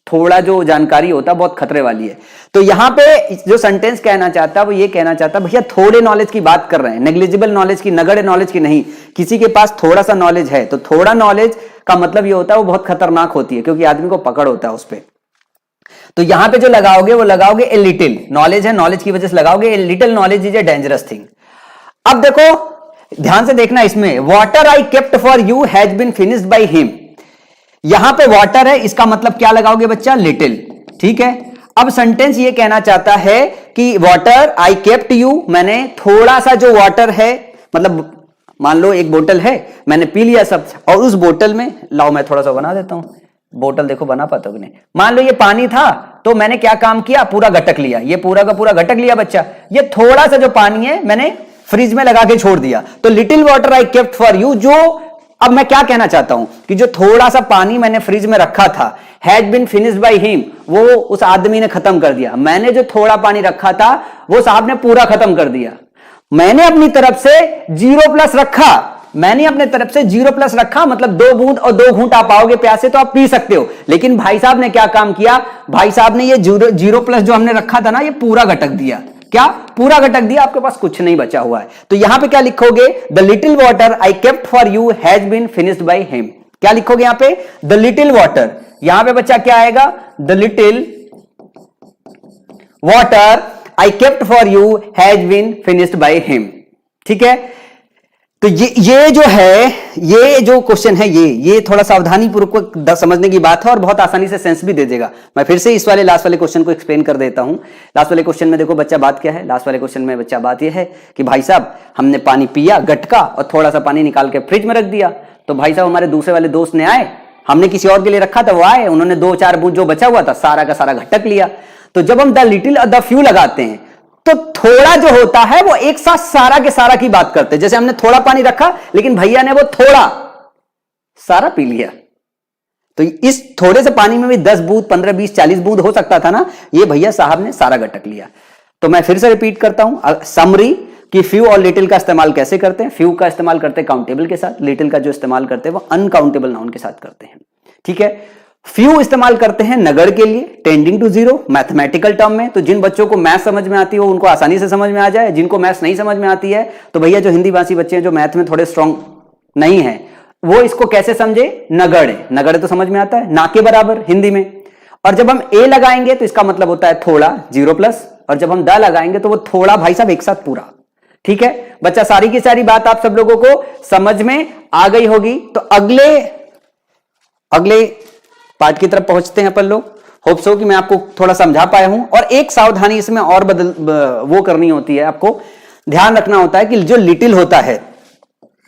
थोड़ा जो जानकारी होता है बहुत खतरे वाली है। तो यहां पे जो सेंटेंस कहना चाहता है वो ये कहना चाहता है भैया थोड़े नॉलेज की बात कर रहे हैं, नेग्लिजिबल नॉलेज की, नगड़े नॉलेज की नहीं। किसी के पास थोड़ा सा नॉलेज है तो थोड़ा नॉलेज का मतलब ये होता है वो बहुत खतरनाक होती है, क्योंकि आदमी को पकड़ होता है उस पर। तो यहां पे जो लगाओगे वो लगाओगे ए लिटिल। नॉलेज है, नॉलेज की वजह से लगाओगे a little knowledge is a dangerous thing. अब देखो ध्यान से देखना, इसमें water I kept for you has been finished by him. यहां पे वाटर है, इसका मतलब क्या लगाओगे बच्चा? लिटिल, ठीक है। अब सेंटेंस ये कहना चाहता है कि वाटर आई केप्ट यू, मैंने थोड़ा सा जो वाटर है, मतलब मान लो एक बोतल है, मैंने पी लिया सब, और उस बोतल में, लाओ मैं थोड़ा सा बना देता हूं, बोतल देखो बना पाता हूं कि नहीं। मान लो ये पानी था तो मैंने क्या काम किया? पूरा घटक लिया, ये पूरा का पूरा घटक लिया बच्चा। ये थोड़ा सा जो पानी है मैंने फ्रिज में लगा के छोड़ दिया। तो little water I kept for you, जो अब मैं क्या कहना चाहता हूं कि जो थोड़ा सा पानी मैंने फ्रिज में रखा था, had been finished by him, वो उस आदमी ने खत्म कर दिया। मैंने जो थोड़ा पानी रखा था वो साहब ने पूरा खत्म कर दिया। मैंने अपनी तरफ से 0 प्लस रखा, मैंने अपने तरफ से 0 प्लस रखा, मतलब 2 बूंद और 2 घूंट आप पाओगे प्यासे तो आप पी सकते हो। लेकिन भाई साहब ने क्या काम किया? भाई साहब ने ये 0 प्लस जो हमने रखा था ना, ये पूरा घटक दिया। क्या? पूरा घटक दिया, आपके पास कुछ नहीं बचा हुआ है। तो यहां पे क्या लिखोगे? The little water I kept for you has been finished by him. क्या लिखोगे यहां पे? The little water. यहां पे बच्चा क्या आएगा? The little water I kept for you has been finished by him. ठीक है। तो ये जो है, ये जो क्वेश्चन है, ये थोड़ा सावधानी पूर्वक समझने की बात है और बहुत आसानी से सेंस भी दे देगा। मैं फिर से इस वाले लास्ट वाले क्वेश्चन को एक्सप्लेन कर देता हूं। लास्ट वाले क्वेश्चन में देखो बच्चा बात क्या है। लास्ट वाले क्वेश्चन में बच्चा बात ये है कि भाई साहब हमने पानी पिया गटका और थोड़ा सा पानी निकाल के फ्रिज में रख दिया। तो भाई साहब हमारे दूसरे वाले दोस्त ने आए, हमने किसी और के लिए रखा था, वो आए, उन्होंने 2-4 बूंद जो बचा हुआ था सारा का सारा घटक लिया। तो जब हम द लिटिल और द फ्यू लगाते हैं तो थोड़ा जो होता है वो एक साथ सारा के सारा की बात करते हैं। जैसे हमने थोड़ा पानी रखा लेकिन भैया ने वो थोड़ा सारा पी लिया। तो इस थोड़े से पानी में भी 10 बूंद, 15, 20, 40 बूंद हो सकता था ना, ये भैया साहब ने सारा गटक लिया। तो मैं फिर से रिपीट करता हूं समरी कि फ्यू और लिटिल का इस्तेमाल कैसे करते हैं। फ्यू का इस्तेमाल करते हैं काउंटेबल के साथ, लिटिल का जो इस्तेमाल करते हैं वो अनकाउंटेबल नाउन के साथ करते हैं। ठीक है, फ्यू इस्तेमाल करते हैं नगड़ के लिए, tending to zero, mathematical term में। तो जिन बच्चों को मैथ समझ में आती है उनको आसानी से समझ में आ जाए, जिनको मैथ नहीं समझ में आती है तो भैया जो हिंदी भाषी बच्चे हैं जो मैथ में थोड़े स्ट्रांग नहीं है वो इसको कैसे समझे, नगड़ है। नगड़ तो समझ में आता है, ना के बराबर हिंदी में। और जब हम ए लगाएंगे तो इसका मतलब होता है थोड़ा, 0+, और जब हम द लगाएंगे तो वो थोड़ा भाई साहब एक साथ पूरा। ठीक है बच्चा, सारी की सारी बात आप सब लोगों को समझ में आ गई होगी। तो अगले पार्ट की तरफ पहुंचते हैं अपन लोग। होप सो कि मैं आपको थोड़ा समझा पाया हूं। और एक सावधानी इसमें और वो करनी होती है, आपको ध्यान रखना होता है कि जो लिटिल होता है,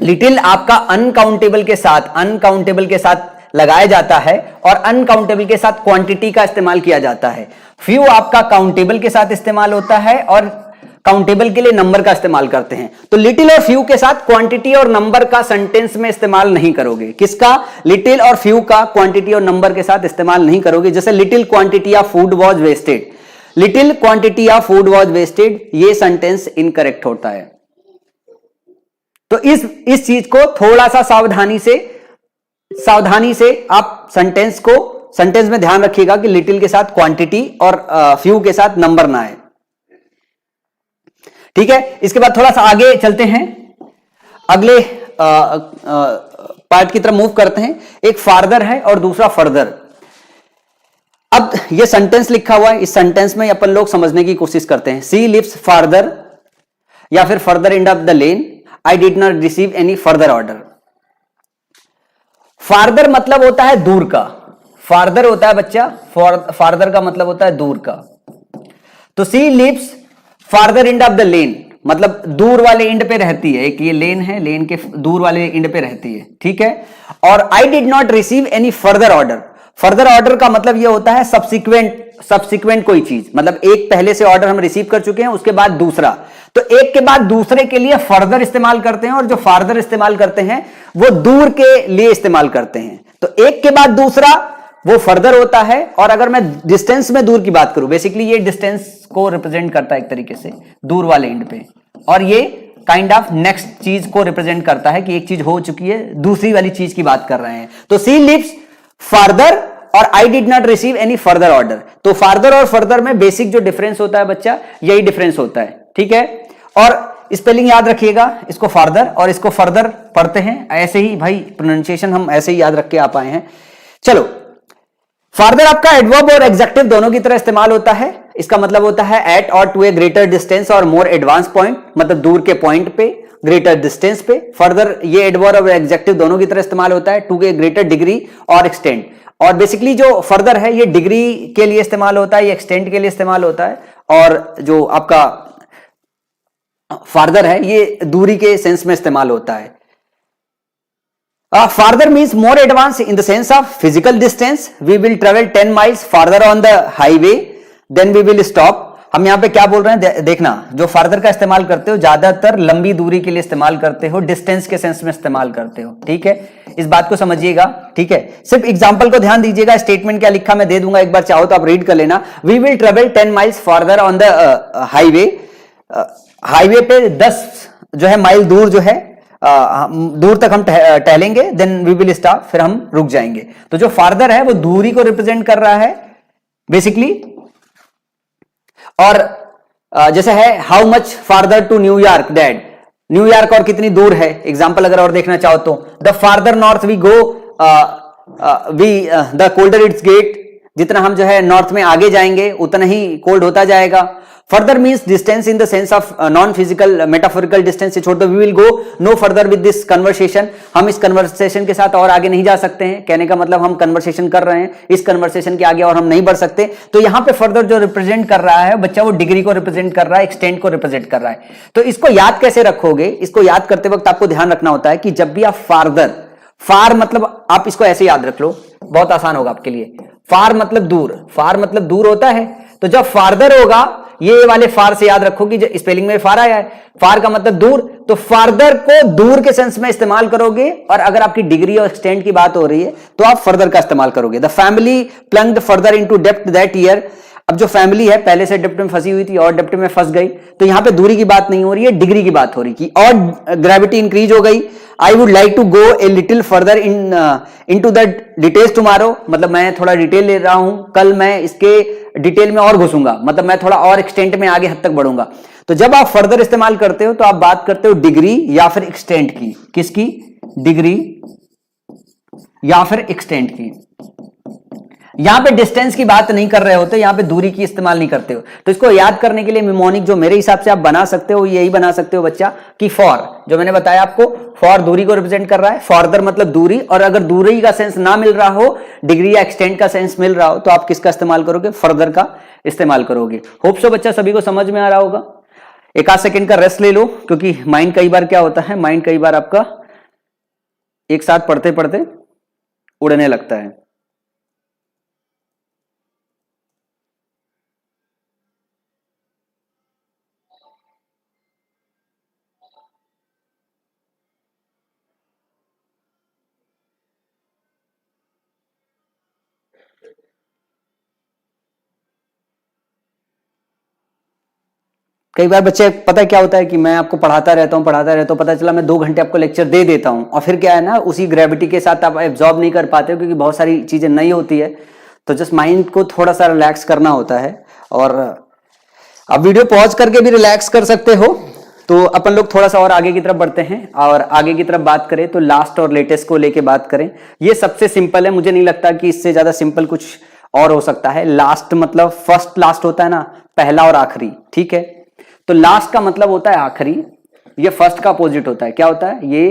लिटिल आपका अनकाउंटेबल के साथ लगाया जाता है और अनकाउंटेबल के साथ क्वांटिटी का इस्तेमाल किया जाता है। फ्यू आपका काउंटेबल के साथ इस्तेमाल होता है और काउंटेबल के लिए नंबर का इस्तेमाल करते हैं। तो लिटिल और फ्यू के साथ क्वांटिटी और नंबर का सेंटेंस में इस्तेमाल नहीं करोगे। किसका? लिटिल और फ्यू का क्वांटिटी और नंबर के साथ इस्तेमाल नहीं करोगे। जैसे little quantity of food was wasted, little quantity of food was wasted, ये सेंटेंस इनकरेक्ट होता है। तो इस चीज को थोड़ा सा सावधानी से आप सेंटेंस में ध्यान रखिएगा कि लिटिल के साथ क्वांटिटी और फ्यू के साथ नंबर ना आए। ठीक है, इसके बाद थोड़ा सा आगे चलते हैं, अगले पार्ट की तरफ मूव करते हैं। एक फार्दर है और दूसरा फर्दर। अब ये सेंटेंस लिखा हुआ है, इस सेंटेंस में अपन लोग समझने की कोशिश करते हैं। सी लिव्स फार्दर या फिर further and of the lane, I did not receive any further order. Farther मतलब होता है दूर का, फार्दर होता है बच्चा, फार्दर का मतलब होता है दूर का। तो she lives farther end of the lane मतलब दूर वाले एंड पे रहती है। एक ये लेन है, लेन के दूर वाले एंड पे रहती है। ठीक है, और I did not receive any further order. Further order का मतलब ये होता है सब्सिक्वेंट कोई चीज, मतलब एक पहले से ऑर्डर हम रिसीव कर चुके हैं उसके बाद दूसरा। तो एक के बाद दूसरे के लिए फर्दर इस्तेमाल करते हैं और जो फार्दर इस्तेमाल करते हैं वो दूर के लिए इस्तेमाल करते हैं। तो एक के बाद दूसरा वो फर्दर होता है। और अगर मैं डिस्टेंस में दूर की बात करूं, बेसिकली ये डिस्टेंस को रिप्रेजेंट करता है एक तरीके से दूर वाले एंड पे, और ये काइंड ऑफ नेक्स्ट चीज को रिप्रेजेंट करता है कि एक चीज हो चुकी है, दूसरी वाली चीज की बात कर रहे हैं। तो सी लिव्स फार्दर और I did not receive any further order. तो फार्दर और फर्दर में बेसिक जो डिफरेंस होता है बच्चा, यही डिफरेंस होता है। ठीक है, और स्पेलिंग याद रखिएगा, इसको फार्दर और इसको फर्दर पढ़ते हैं ऐसे ही भाई, प्रोनाउंसिएशन हम ऐसे ही याद रख के आ पाए हैं। चलो, फार्दर आपका एडवर्ब और एडजेक्टिव दोनों की तरह इस्तेमाल होता है। इसका मतलब होता है एट और टू ए ग्रेटर डिस्टेंस और मोर एडवांस पॉइंट, मतलब दूर के पॉइंट पे, ग्रेटर डिस्टेंस पे। फर्दर ये एडवर्ब और एडजेक्टिव दोनों की तरह इस्तेमाल होता है, टू ए ग्रेटर डिग्री और एक्सटेंड। और बेसिकली जो फर्दर है ये डिग्री के लिए इस्तेमाल होता है, ये एक्सटेंड के लिए इस्तेमाल होता है। और जो आपका फार्दर है ये दूरी के सेंस में इस्तेमाल होता है। Farther means more advanced in the sense of physical distance. We will travel 10 miles farther on the highway, then we will stop. हम यहां पे क्या बोल रहे हैं देखना, जो फार्दर का इस्तेमाल करते हो ज्यादातर लंबी दूरी के लिए इस्तेमाल करते हो, डिस्टेंस के सेंस में इस्तेमाल करते हो। ठीक है, इस बात को समझिएगा। ठीक है, सिर्फ एग्जांपल को ध्यान दीजिएगा, स्टेटमेंट क्या लिखा मैं दे दूंगा, एक बार चाहो तो आप रीड कर लेना। We will travel 10 miles farther on the highway. Highway पे 10 जो है माइल दूर जो है दूर तक हम टहलेंगे, देन वी विल स्टॉप, फिर हम रुक जाएंगे। तो जो फार्दर है वो दूरी को रिप्रेजेंट कर रहा है बेसिकली। और जैसे है how much farther to New York dad, New York और कितनी दूर है, एग्जांपल अगर और देखना चाहो तो the farther north we go the colder it's get, जितना हम जो है नॉर्थ में आगे जाएंगे उतना ही कोल्ड होता जाएगा। Further means distance in the sense of non physical metaphorical distance से छोड़ दो। We will go no further with this conversation, हम इस कन्वर्सेशन के साथ और आगे नहीं जा सकते हैं। कहने का मतलब हम कन्वर्सेशन कर रहे हैं, इस कन्वर्सेशन के आगे और हम नहीं बढ़ सकते। तो यहां पे फर्दर जो रिप्रेजेंट कर रहा है बच्चा, वो डिग्री को रिप्रेजेंट कर रहा है, एक्सटेंड को रिप्रेजेंट कर रहा है। तो इसको याद कैसे रखोगे, इसको याद करते वक्त आपको ध्यान रखना होता है कि जब भी आप फार्दर, फार मतलब आप इसको ऐसे याद रख लो, बहुत आसान होगा आपके लिए। फार मतलब दूर, फार मतलब दूर होता है। तो जब फार्दर होगा ये वाले फार से याद रखो कि स्पेलिंग में फार आया है, फार का मतलब दूर, तो फार्दर को दूर के सेंस में इस्तेमाल करोगे, और अगर आपकी डिग्री और एक्सटेंड की बात हो रही है तो आप फर्दर का इस्तेमाल करोगे। The family plunged further into depth that year. अब जो फैमिली है पहले से डेप्थ में फंसी हुई थी और डेप्थ में फंस गई, तो यहां पे दूरी की बात नहीं हो रही है, डिग्री की बात हो रही कि और ग्रेविटी इंक्रीज हो गई। I would like to go a little further into the details tomorrow, मतलब मैं थोड़ा डिटेल ले रहा हूं, कल मैं इसके डिटेल में और घुसूंगा, मतलब मैं थोड़ा और एक्सटेंट में आगे हद तक बढ़ूंगा। तो जब आप फर्दर इस्तेमाल करते हो तो आप बात करते हो डिग्री या फिर एक्सटेंट की। किसकी? डिग्री या फिर एक्सटेंट की। यहां पे डिस्टेंस की बात नहीं कर रहे होते, यहां पे दूरी की इस्तेमाल नहीं करते हो। तो इसको याद करने के लिए मिमोनिक जो मेरे हिसाब से आप बना सकते हो, यही बना सकते हो बच्चा कि फॉर, जो मैंने बताया आपको, फॉर दूरी को रिप्रेजेंट कर रहा है, फॉर्दर मतलब दूरी, और अगर दूरी का सेंस ना मिल रहा हो, डिग्री या एक्सटेंट का सेंस मिल रहा हो, तो आप किसका इस्तेमाल करोगे? फर्दर का इस्तेमाल करोगे। होप सो बच्चा सभी को समझ में आ रहा होगा। एक आध सेकेंड का रेस्ट ले लो, क्योंकि माइंड कई बार क्या होता है, माइंड कई बार आपका एक साथ पढ़ते पढ़ते उड़ने लगता है। कई बार बच्चे, पता है क्या होता है कि मैं आपको पढ़ाता रहता हूँ, पता चला मैं 2 घंटे आपको लेक्चर दे देता हूँ, और फिर क्या है ना, उसी ग्रेविटी के साथ आप एब्जॉर्ब नहीं कर पाते हो, क्योंकि बहुत सारी चीजें नई होती है। तो जस्ट माइंड को थोड़ा सा रिलैक्स करना होता है, और आप वीडियो पॉज करके भी रिलैक्स कर सकते हो। तो अपन लोग थोड़ा सा और आगे की तरफ बढ़ते हैं, और आगे की तरफ बात करें तो लास्ट और लेटेस्ट को लेके बात करें। ये सबसे सिंपल है, मुझे नहीं लगता कि इससे ज्यादा सिंपल कुछ और हो सकता है। लास्ट मतलब फर्स्ट लास्ट होता है ना, पहला और आखिरी, ठीक है। तो लास्ट का मतलब होता है आखिरी, ये फर्स्ट का अपोजिट होता है। क्या होता है? ये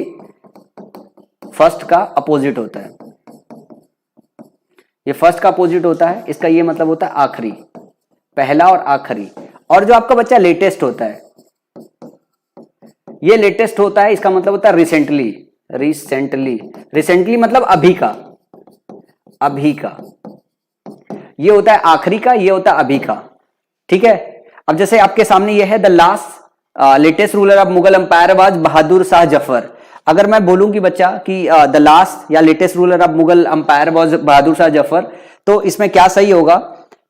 फर्स्ट का अपोजिट होता है, ये फर्स्ट का अपोजिट होता है, इसका ये मतलब होता है आखिरी, पहला और आखिरी। और जो आपका बच्चा लेटेस्ट होता है, ये लेटेस्ट होता है, इसका मतलब होता है रिसेंटली, रिसेंटली मतलब अभी का, अभी का। ये होता है आखिरी का, ये होता है अभी का, ठीक है। अब जैसे आपके सामने ये है, the last latest ruler of Mughal empire was Bahadur Shah Zafar. अगर मैं बोलूं कि बच्चा कि द लास्ट या latest ruler of Mughal empire was Bahadur Shah Zafar, तो इसमें क्या सही होगा?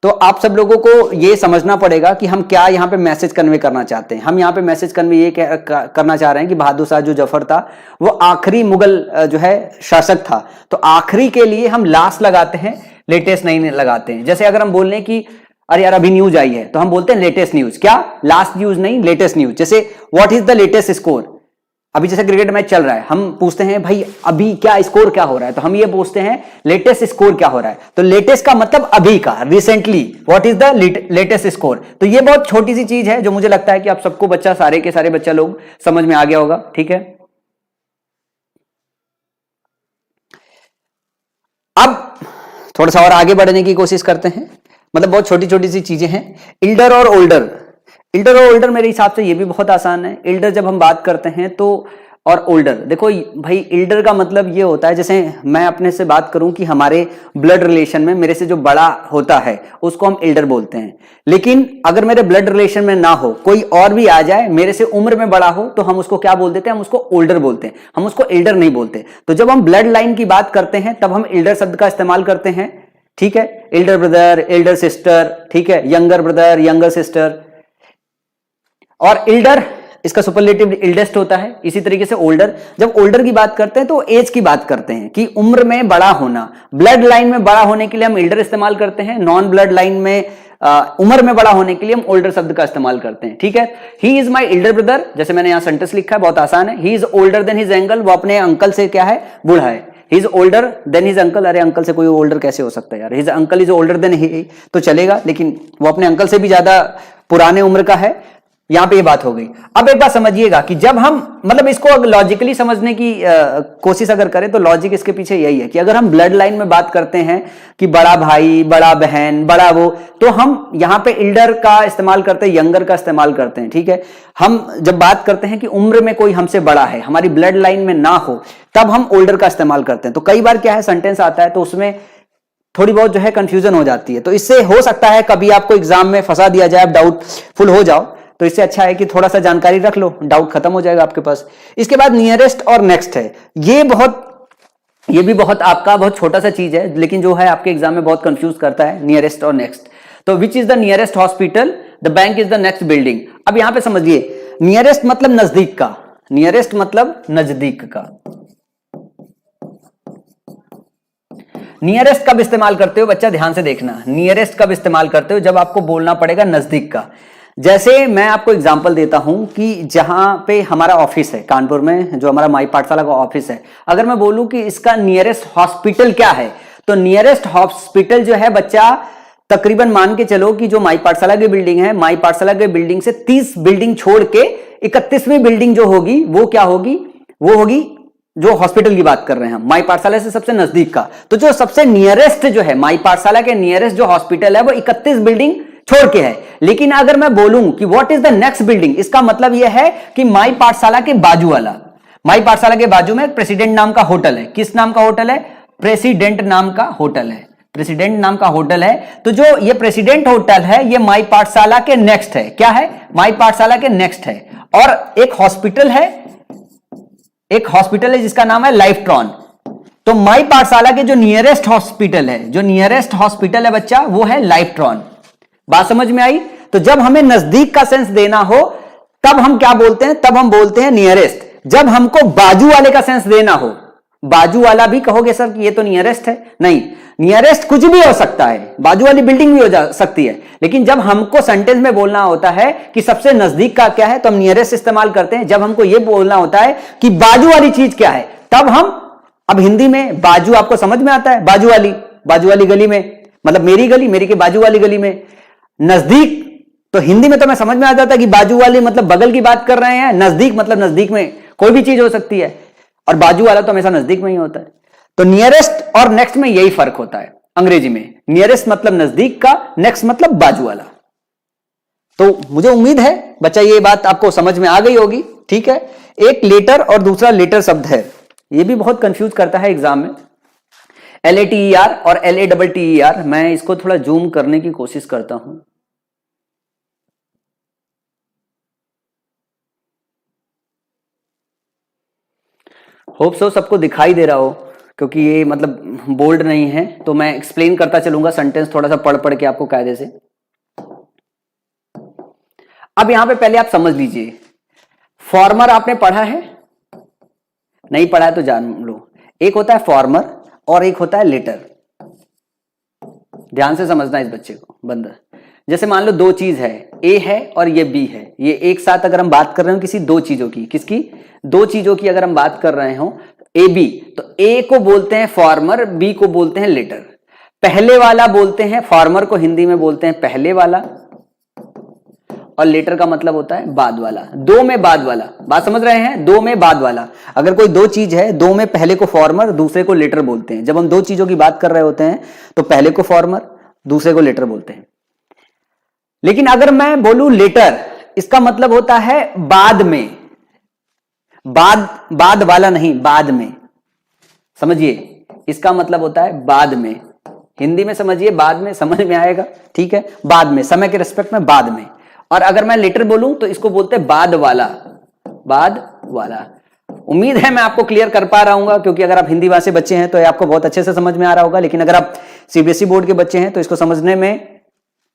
तो आप सब लोगों को ये समझना पड़ेगा कि हम क्या यहाँ पे मैसेज कन्वे करना चाहते हैं। हम यहाँ पे मैसेज कन्वे ये करना चाह रहे हैं कि बहादुर शाह जो जफर था वो आखिरी मुगल जो है शासक था, तो आखिरी के लिए हम लास्ट लगाते हैं, लेटेस्ट नहीं लगाते हैं। जैसे अगर हम बोल रहे हैं कि अरे यार अभी न्यूज आई है, तो हम बोलते हैं लेटेस्ट न्यूज, क्या? लास्ट न्यूज नहीं, लेटेस्ट न्यूज। जैसे what is the latest score, अभी जैसे क्रिकेट मैच चल रहा है, हम पूछते हैं भाई अभी क्या स्कोर क्या हो रहा है, तो हम ये पूछते हैं लेटेस्ट स्कोर क्या हो रहा है। तो लेटेस्ट का मतलब अभी का, recently, what is the latest score. तो ये बहुत छोटी सी चीज है जो मुझे लगता है कि आप सबको बच्चा, सारे के सारे बच्चा लोग समझ में आ गया होगा, ठीक है। अब थोड़ा सा और आगे बढ़ने की कोशिश करते हैं, मतलब बहुत छोटी छोटी सी चीजें हैं। इल्डर और ओल्डर, इल्डर और ओल्डर मेरे हिसाब से ये भी बहुत आसान है। इल्डर जब हम बात करते हैं तो, और ओल्डर, देखो भाई इल्डर का मतलब ये होता है, जैसे मैं अपने से बात करूं कि हमारे ब्लड रिलेशन में मेरे से जो बड़ा होता है उसको हम इल्डर बोलते हैं। लेकिन अगर मेरे ब्लड रिलेशन में ना हो, कोई और भी आ जाए मेरे से उम्र में बड़ा हो, तो हम उसको क्या बोल देते हैं? हम उसको ओल्डर बोलते हैं, हम उसको इल्डर नहीं बोलते। तो जब हम ब्लड लाइन की बात करते हैं तब हम इल्डर शब्द का इस्तेमाल करते हैं, ठीक है। एल्डर ब्रदर, एल्डर सिस्टर, ठीक है, यंगर ब्रदर, यंगर सिस्टर। और इल्डर इसका सुपरलेटिव इल्डेस्ट होता है। इसी तरीके से ओल्डर, जब ओल्डर की बात करते हैं तो एज की बात करते हैं कि उम्र में बड़ा होना। ब्लड लाइन में बड़ा होने के लिए हम इल्डर इस्तेमाल करते हैं, नॉन ब्लड लाइन में उम्र में बड़ा होने के लिए हम ओल्डर शब्द का इस्तेमाल करते हैं, ठीक है। He is my elder brother, जैसे मैंने यहां सेंटेंस लिखा है, बहुत आसान है। He is older than his uncle, वो अपने अंकल से क्या है? बूढ़ा है। He is older than his uncle, अरे अंकल से कोई ओल्डर कैसे हो सकता है यार? His uncle is older than he, तो चलेगा, लेकिन वो अपने अंकल से भी ज्यादा पुराने उम्र का है। यहां पे ये बात हो गई। अब एक बात समझिएगा कि जब हम, मतलब इसको लॉजिकली समझने की कोशिश अगर करें तो लॉजिक इसके पीछे यही है कि अगर हम ब्लड लाइन में बात करते हैं कि बड़ा भाई, बड़ा बहन, बड़ा वो, तो हम यहां पे इल्डर का इस्तेमाल करते हैं, यंगर का इस्तेमाल करते हैं, ठीक है। हम जब बात करते हैं कि उम्र में कोई हमसे बड़ा है, हमारी ब्लड लाइन में ना हो, तब हम ओल्डर का इस्तेमाल करते हैं। तो कई बार क्या है, सेंटेंस आता है तो उसमें थोड़ी बहुत जो है कंफ्यूजन हो जाती है। तो इससे हो सकता है कभी आपको एग्जाम में फंसा दिया जाए, आप डाउटफुल हो जाओ, तो इससे अच्छा है कि थोड़ा सा जानकारी रख लो, डाउट खत्म हो जाएगा आपके पास। इसके बाद नियरेस्ट और नेक्स्ट है, ये भी बहुत आपका बहुत छोटा सा चीज है, लेकिन जो है आपके एग्जाम में बहुत कंफ्यूज करता है, नियरेस्ट और नेक्स्ट। तो which is the nearest hospital, the bank is the next building. अब यहां पे समझिए, नियरेस्ट मतलब नजदीक का, नियरेस्ट मतलब नजदीक का। नियरेस्ट कब इस्तेमाल करते हो बच्चा, ध्यान से देखना, नियरेस्ट कब इस्तेमाल करते हो, जब आपको बोलना पड़ेगा नजदीक का। जैसे मैं आपको एग्जांपल देता हूं कि जहां पे हमारा ऑफिस है कानपुर में, जो हमारा माई पाठशाला का ऑफिस है, अगर मैं बोलूं कि इसका नियरेस्ट हॉस्पिटल क्या है, तो नियरेस्ट हॉस्पिटल जो है बच्चा, तकरीबन मान के चलो कि जो माई पाठशाला की बिल्डिंग है, माई पाठशाला की बिल्डिंग से 30 बिल्डिंग छोड़ के 31वीं बिल्डिंग जो होगी वो क्या होगी, वो होगी जो हॉस्पिटल की बात कर रहे हैं हम, माई पाठशाला से सबसे नजदीक का। तो जो सबसे नियरेस्ट जो है, माई पाठशाला के नियरेस्ट जो हॉस्पिटल है वो 31 बिल्डिंग छोड़ के है। लेकिन अगर मैं बोलूं कि what is the next building, इसका मतलब यह है कि माई पाठशाला के बाजू वाला, माई पाठशाला के बाजू में प्रेसिडेंट नाम का होटल है। किस नाम का होटल है, प्रेसिडेंट नाम का होटल है, प्रेसिडेंट नाम का होटल है। तो जो ये प्रेसिडेंट होटल है ये माई पाठशाला के नेक्स्ट है, क्या है, माई पाठशाला के नेक्स्ट है। और एक हॉस्पिटल है, एक हॉस्पिटल है जिसका नाम है लाइफट्रॉन। तो माई पाठशाला के जो नियरेस्ट हॉस्पिटल है, जो नियरेस्ट हॉस्पिटल है बच्चा, वो है लाइफट्रॉन। बात समझ में आई। तो जब हमें नजदीक का सेंस देना हो तब हम क्या बोलते हैं, तब हम बोलते हैं नियरेस्ट। जब हमको बाजू वाले का सेंस देना हो, बाजू वाला भी कहोगे सर कि ये तो नियरेस्ट है, नहीं, नियरेस्ट कुछ भी हो सकता है, बाजू वाली बिल्डिंग भी हो जा सकती है। लेकिन जब हमको सेंटेंस में बोलना होता है कि सबसे नजदीक का क्या है, तो हम नियरेस्ट इस्तेमाल करते हैं। जब हमको यह बोलना होता है कि बाजू वाली चीज क्या है, तब हम, अब हिंदी में बाजू आपको समझ में आता है, बाजू वाली गली में, मतलब मेरी गली, मेरी के बाजू वाली गली में। नजदीक तो हिंदी में तो मैं समझ में आ जाता है कि बाजू वाली मतलब बगल की बात कर रहे हैं, नजदीक मतलब नजदीक में कोई भी चीज हो सकती है, और बाजू वाला तो हमेशा नजदीक में ही होता है। तो नियरेस्ट और नेक्स्ट में यही फर्क होता है अंग्रेजी में, नियरेस्ट मतलब नजदीक का, नेक्स्ट मतलब बाजू वाला। तो मुझे उम्मीद है बच्चा ये बात आपको समझ में आ गई होगी, ठीक है। एक लेटर और दूसरा लेटर शब्द है, ये भी बहुत कंफ्यूज करता है एग्जाम में, LATER और LATTER। मैं इसको थोड़ा जूम करने की कोशिश करता हूं। होप सो सबको दिखाई दे रहा हो, क्योंकि ये मतलब बोल्ड नहीं है, तो मैं एक्सप्लेन करता चलूंगा सेंटेंस थोड़ा सा पढ़ पढ़ के आपको कायदे से। अब यहां पे पहले आप समझ लीजिए, फॉर्मर आपने पढ़ा है, नहीं पढ़ा है तो जान लो। एक होता है फॉर्मर और एक होता है लेटर। ध्यान से समझना इस बच्चे को, बंदा। जैसे मान लो दो चीज है, ए है और ये बी है, ये एक साथ अगर हम बात कर रहे हो किसी दो चीजों की, किसकी, दो चीजों की अगर हम बात कर रहे हो, ए बी, तो ए को बोलते हैं फॉर्मर, बी को बोलते हैं लेटर। पहले वाला बोलते हैं, फॉर्मर को हिंदी में बोलते हैं पहले वाला, और लेटर का मतलब होता है बाद वाला, दो में बाद वाला। बात समझ रहे हैं, दो में बाद वाला। अगर कोई दो चीज है, दो में पहले को फॉर्मर, दूसरे को लेटर बोलते हैं। जब हम दो चीजों की बात कर रहे होते हैं तो पहले को फॉर्मर, दूसरे को लेटर बोलते हैं। लेकिन अगर मैं बोलूं लेटर, इसका मतलब होता है बाद में, बाद वाला नहीं, बाद में। समझिए, इसका मतलब होता है बाद में। हिंदी में समझिए, बाद में समझ में आएगा, ठीक है, बाद में, समय के रिस्पेक्ट में बाद में। और अगर मैं लेटर बोलूं तो इसको बोलते हैं बाद वाला, बाद वाला। उम्मीद है मैं आपको क्लियर कर पा रहा हूं, क्योंकि अगर आप हिंदी भाषी बच्चे हैं तो आपको बहुत अच्छे से समझ में आ रहा होगा। लेकिन अगर आप CBSE बोर्ड के बच्चे हैं तो इसको समझने में,